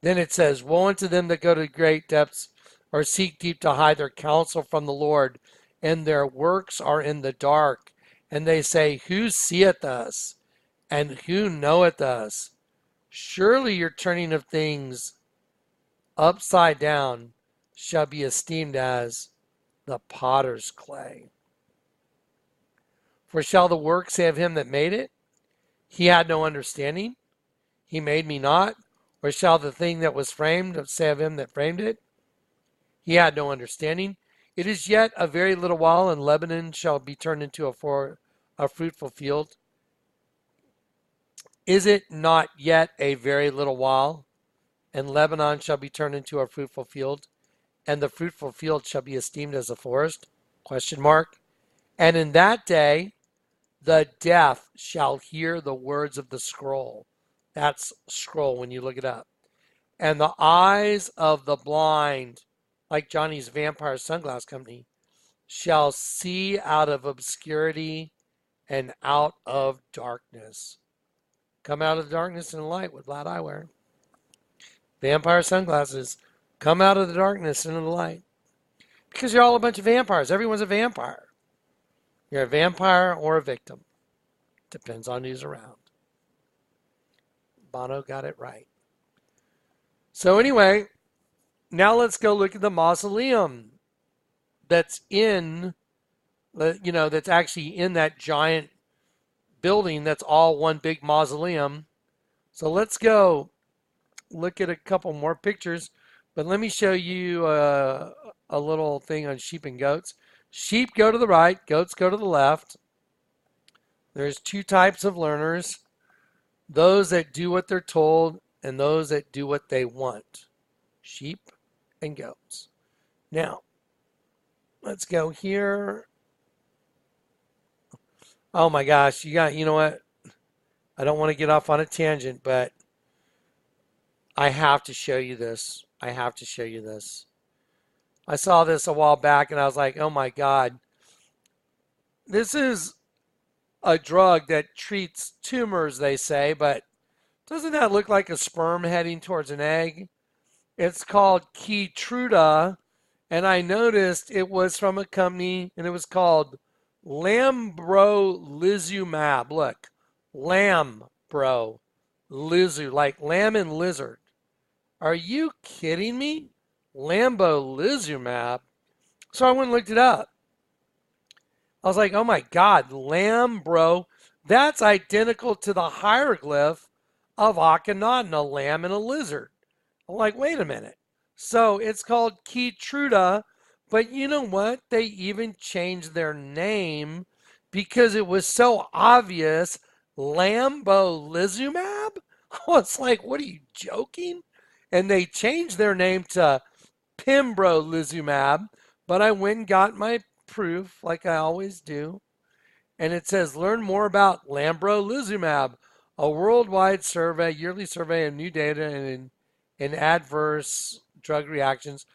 Then it says, woe unto them that go to great depths, or seek deep to hide their counsel from the Lord, and their works are in the dark. And they say, who seeth us, and who knoweth us? Surely your turning of things upside down shall be esteemed as the potter's clay. For shall the work say of him that made it, he had no understanding, he made me not? Or shall the thing that was framed say of him that framed it, he had no understanding? It is yet a very little while, and Lebanon shall be turned into a fruitful field. Is it not yet a very little while, and Lebanon shall be turned into a fruitful field, and the fruitful field shall be esteemed as a forest? Question mark. And in that day, the deaf shall hear the words of the scroll. That's scroll when you look it up. And the eyes of the blind, like Johnny's Vampire Sunglass Company, shall see out of obscurity and out of darkness. Come out of the darkness and the light with loud eyewear. Vampire sunglasses. Come out of the darkness into the light. Because you're all a bunch of vampires. Everyone's a vampire. You're a vampire or a victim. Depends on who's around. Bono got it right. So anyway, now let's go look at the mausoleum that's that's actually in that giant building that's all one big mausoleum. So let's go look at a couple more pictures, but let me show you a little thing on sheep and goats. Sheep go to the right, goats go to the left. There's two types of learners, those that do what they're told and those that do what they want. Sheep and goats. Now, let's go here. Oh my gosh, you know what? I don't want to get off on a tangent, but I have to show you this. I have to show you this. I saw this a while back and I was like, oh my God. This is a drug that treats tumors, they say, but doesn't that look like a sperm heading towards an egg? It's called Keytruda, and I noticed it was from a company, and it was called Lambrolizumab. Look, Lambro, like lamb and lizard. Are you kidding me? Lambrizumab. So I went and looked it up. I was like, oh my God, Lambro. That's identical to the hieroglyph of Akhenaten, a lamb and a lizard. I'm like, wait a minute. So it's called Keytruda, but you know what? They even changed their name because it was so obvious. Lambrolizumab? I was like, what are you joking? And they changed their name to Pembrolizumab, but I went and got my proof like I always do. And it says, learn more about Lambrolizumab, a worldwide survey, yearly survey of new data in adverse drug reactions.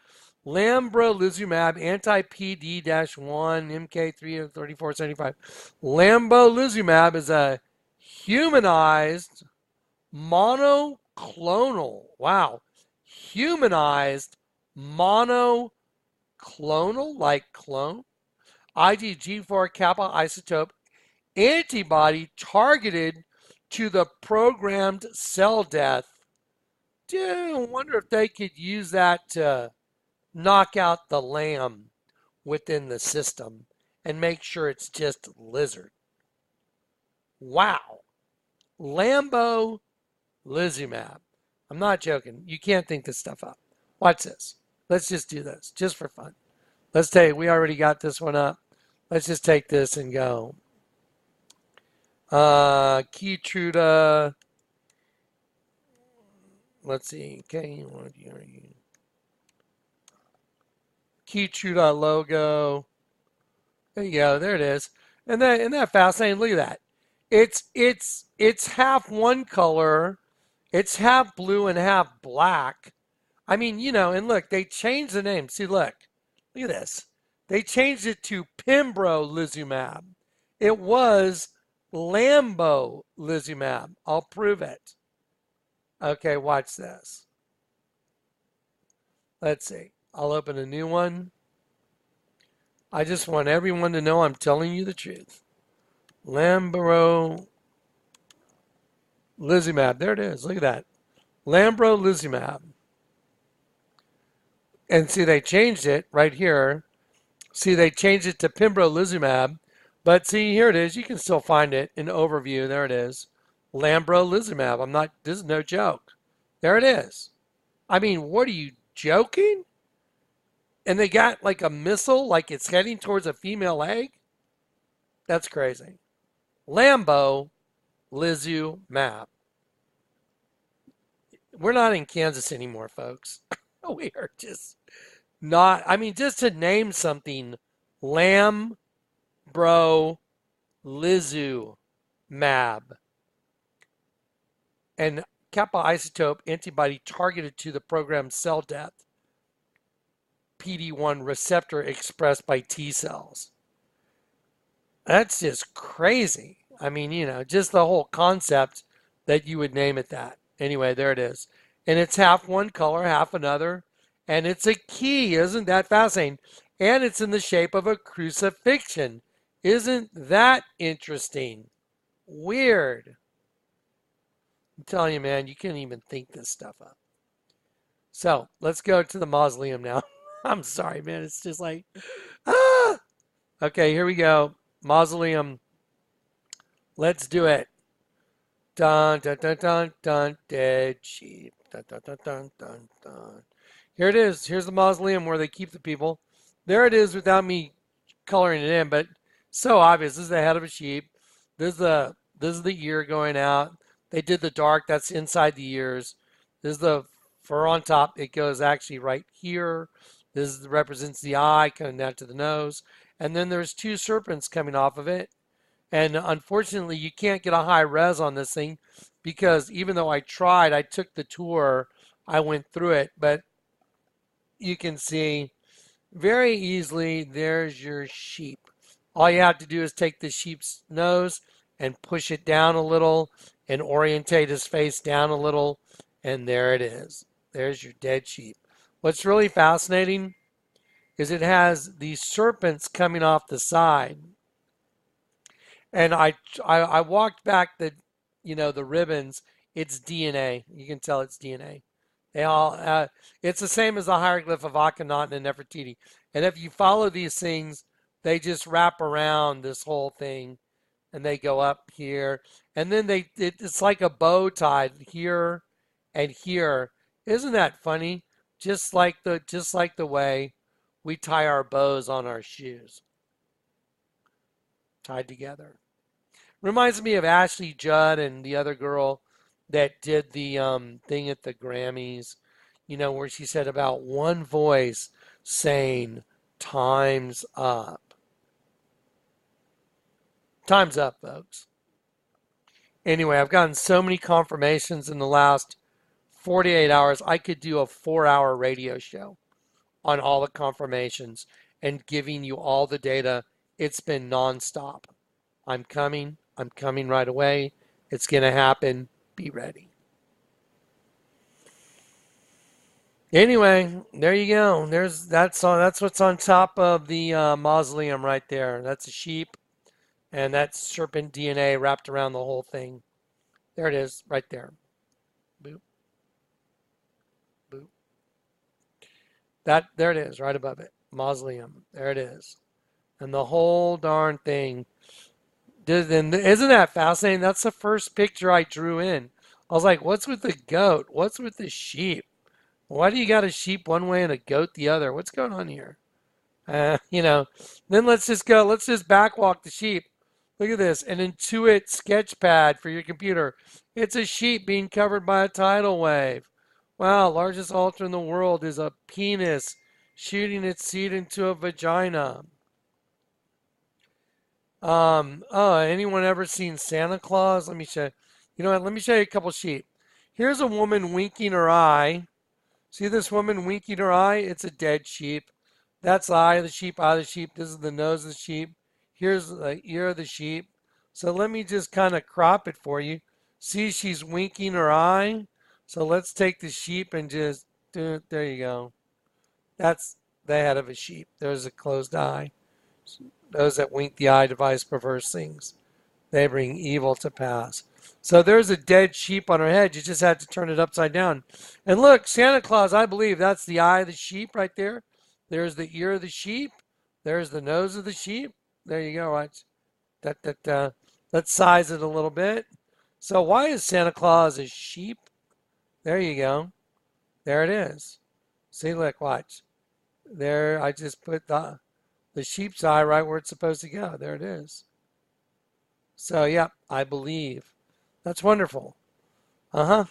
Lambrolizumab, anti-PD-1, MK33475. Lambrolizumab is a humanized monoclonal. Wow. Humanized monoclonal, like clone, IgG4 kappa isotope antibody targeted to the programmed cell death wonder if they could use that to knock out the lamb within the system and make sure it's just lizard. Wow. Lambo Lizumab. I'm not joking. You can't think this stuff up. Watch this. Let's just do this, just for fun. Let's take, we already got this one up. Let's just take this and go. Keytruda. Let's see. Okay, what are you? Keytruda logo. There you go. There it is. And that, isn't that fascinating? Look at that. It's half one color. It's half blue and half black. I mean, you know, and look, they changed the name. See, look at this. They changed it to pembrolizumab. It was Lambolizumab. I'll prove it. Okay, watch this. Let's see. I'll open a new one. I just want everyone to know I'm telling you the truth. Lambro Lizumab. There it is. Look at that. Lambrolizumab. And see, they changed it right here. See, they changed it to pembrolizumab. But see, here it is. You can still find it in overview. There it is. Lambrolizumab. I'm not, this is no joke. There it is. I mean, what are you joking? And they got like a missile, like it's heading towards a female egg? That's crazy. Lambo Lizumab. We're not in Kansas anymore, folks. We are just not, I mean, just to name something, Lambro Lizumab. And kappa isotope antibody targeted to the programmed cell death. PD-1 receptor expressed by T cells. That's just crazy. I mean, you know, just the whole concept that you would name it that. Anyway, there it is. And it's half one color, half another. And it's a key. Isn't that fascinating? And it's in the shape of a crucifixion. Isn't that interesting? Weird. I'm telling you, man, you can't even think this stuff up. So let's go to the mausoleum now. I'm sorry, man. It's just like, ah! Okay, here we go. Mausoleum. Let's do it. Dun, dun, dun, dun, dun, dead sheep. Dun, dun, dun, dun, dun, dun. Here it is. Here's the mausoleum where they keep the people. There it is without me coloring it in, but so obvious. This is the head of a sheep. This is the ear going out. They did the dark. That's inside the ears. This is the fur on top. It goes actually right here. This represents the eye coming down to the nose. And then there's two serpents coming off of it. And unfortunately, you can't get a high res on this thing because even though I tried, I took the tour, I went through it, but you can see very easily, there's your sheep. All you have to do is take the sheep's nose and push it down a little and orientate his face down a little, and there it is. There's your dead sheep. What's really fascinating is it has these serpents coming off the side. And I walked back the, you know, the ribbons. It's DNA. You can tell it's DNA. They all, it's the same as the hieroglyph of Akhenaten and Nefertiti. And if you follow these things, they just wrap around this whole thing, and they go up here, and then it's like a bow tied here and here. Isn't that funny? Just like the way we tie our bows on our shoes, tied together. Reminds me of Ashley Judd and the other girl that did the thing at the Grammys, you know, where she said about one voice saying, "Time's up." Time's up, folks. Anyway, I've gotten so many confirmations in the last 48 hours. I could do a 4-hour radio show on all the confirmations and giving you all the data. It's been nonstop. I'm coming right away. It's going to happen. Be ready. Anyway, there you go. That's what's on top of the mausoleum right there. That's a sheep, and that's serpent DNA wrapped around the whole thing. There it is, right there. Boop. There it is, right above it. Mausoleum. There it is. And the whole darn thing. Isn't that fascinating? That's the first picture I drew in. I was like, what's with the goat? What's with the sheep? Why do you got a sheep one way and a goat the other? What's going on here? You know, then let's just go. Let's just backwalk the sheep. Look at this, an Intuit sketchpad for your computer. It's a sheep being covered by a tidal wave. Wow, largest altar in the world is a penis shooting its seed into a vagina. Anyone ever seen Santa Claus? Let me show. You know what? Let me show you a couple sheep. Here's a woman winking her eye. See this woman winking her eye? It's a dead sheep. That's the eye of the sheep, eye of the sheep. This is the nose of the sheep. Here's the ear of the sheep. So let me just kind of crop it for you. See, she's winking her eye. So let's take the sheep and just do it. There you go. That's the head of a sheep. There's a closed eye. Those that wink the eye devise perverse things. They bring evil to pass. So there's a dead sheep on her head. You just had to turn it upside down. And look, Santa Claus, I believe that's the eye of the sheep right there. There's the ear of the sheep. There's the nose of the sheep. There you go. Right? Let's size it a little bit. So why is Santa Claus a sheep? There you go. There it is. See, look, watch. There, I just put the sheep's eye right where it's supposed to go. There it is. So, yeah, I believe. That's wonderful. Uh-huh.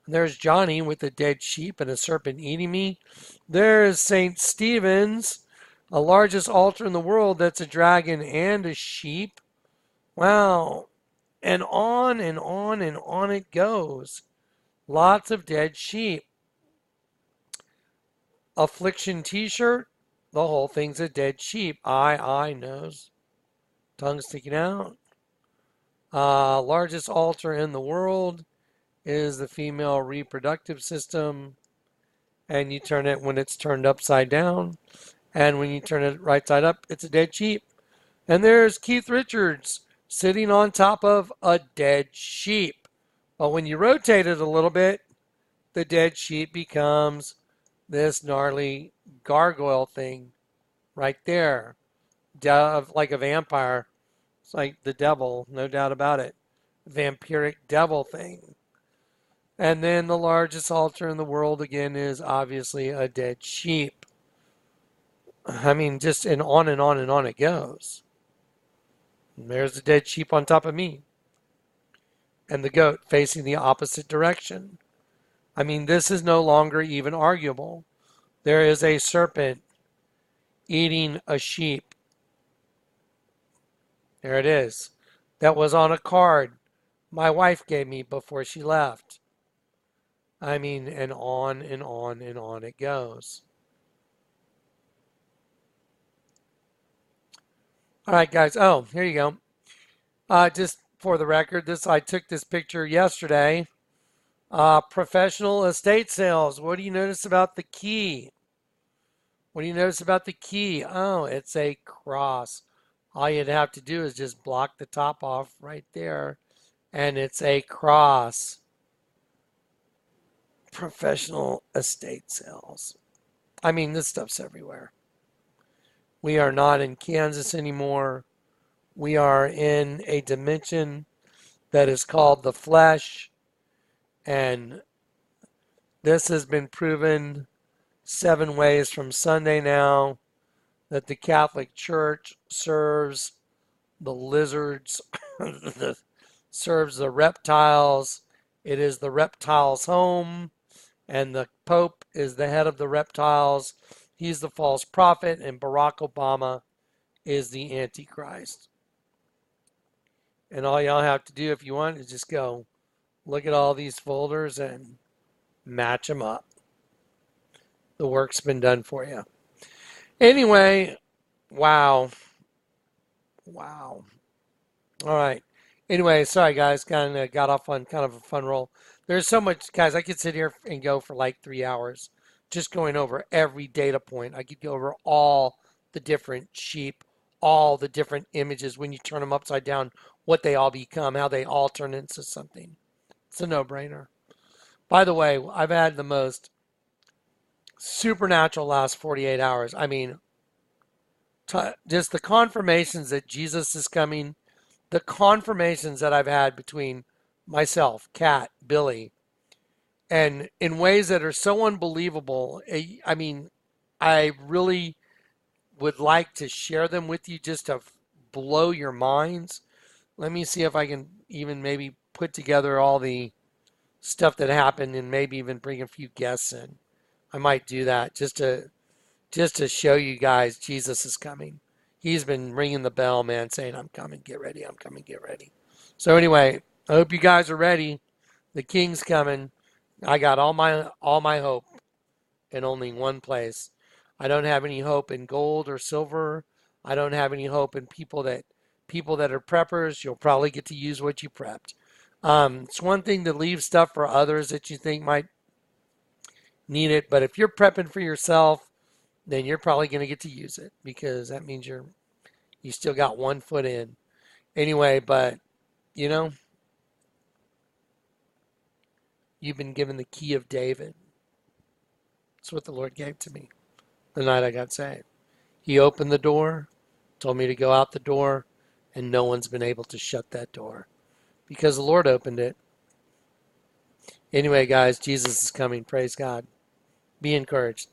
There's Johnny with a dead sheep and a serpent eating me. There's St. Stephen's, the largest altar in the world that's a dragon and a sheep. Wow. And on and on and on it goes. Lots of dead sheep. Affliction t-shirt. The whole thing's a dead sheep. Eye, nose. Tongue sticking out. Largest altar in the world is the female reproductive system. And you turn it when it's turned upside down. And when you turn it right side up, it's a dead sheep. And there's Keith Richards sitting on top of a dead sheep. But when you rotate it a little bit, the dead sheep becomes this gnarly gargoyle thing right there. Like a vampire. It's like the devil, no doubt about it. Vampiric devil thing. And then the largest altar in the world again is obviously a dead sheep. I mean, just and on and on and on it goes. And there's the dead sheep on top of me. And the goat facing the opposite direction. I mean, this is no longer even arguable. There is a serpent eating a sheep. There it is. That was on a card my wife gave me before she left. I mean, and on and on and on it goes. All right, guys. Oh, here you go. Just for the record, I took this picture yesterday. Professional estate sales. What do you notice about the key? What do you notice about the key? Oh, it's a cross. All you'd have to do is just block the top off right there, and it's a cross. Professional estate sales. I mean, this stuff's everywhere. We are not in Kansas anymore. We are in a dimension that is called the flesh, and this has been proven 7 ways from Sunday now that the Catholic Church serves the lizards, serves the reptiles. It is the reptiles' home, and the Pope is the head of the reptiles. He's the false prophet, and Barack Obama is the Antichrist. And all y'all have to do if you want is just go look at all these folders and match them up. The work's been done for you. Anyway, wow. All right. Anyway, sorry guys, kind of got off on kind of a fun roll. There's so much, guys, I could sit here and go for like 3 hours just going over every data point. I could go over all the different sheep, all the different images when you turn them upside down, what they all become, how they all turn into something. It's a no-brainer. By the way, I've had the most Supernatural last 48 hours. I mean, just the confirmations that Jesus is coming, the confirmations that I've had between myself, Kat, Billy, and in ways that are so unbelievable. I mean, I really would like to share them with you just to blow your minds. Let me see if I can even maybe put together all the stuff that happened and maybe even bring a few guests in. I might do that just to show you guys Jesus is coming. He's been ringing the bell, man, saying, I'm coming, get ready, I'm coming, get ready. So anyway, I hope you guys are ready. The King's coming. I got all my hope in only one place. I don't have any hope in gold or silver. I don't have any hope in people that are preppers. You'll probably get to use what you prepped. It's one thing to leave stuff for others that you think might need it, but if you're prepping for yourself, then you're probably going to get to use it because that means you still got 1 foot in. Anyway, but you know, you've been given the key of David. That's what the Lord gave to me the night I got saved. He opened the door, told me to go out the door, and no one's been able to shut that door because the Lord opened it. Anyway, guys, Jesus is coming. Praise God. Be encouraged.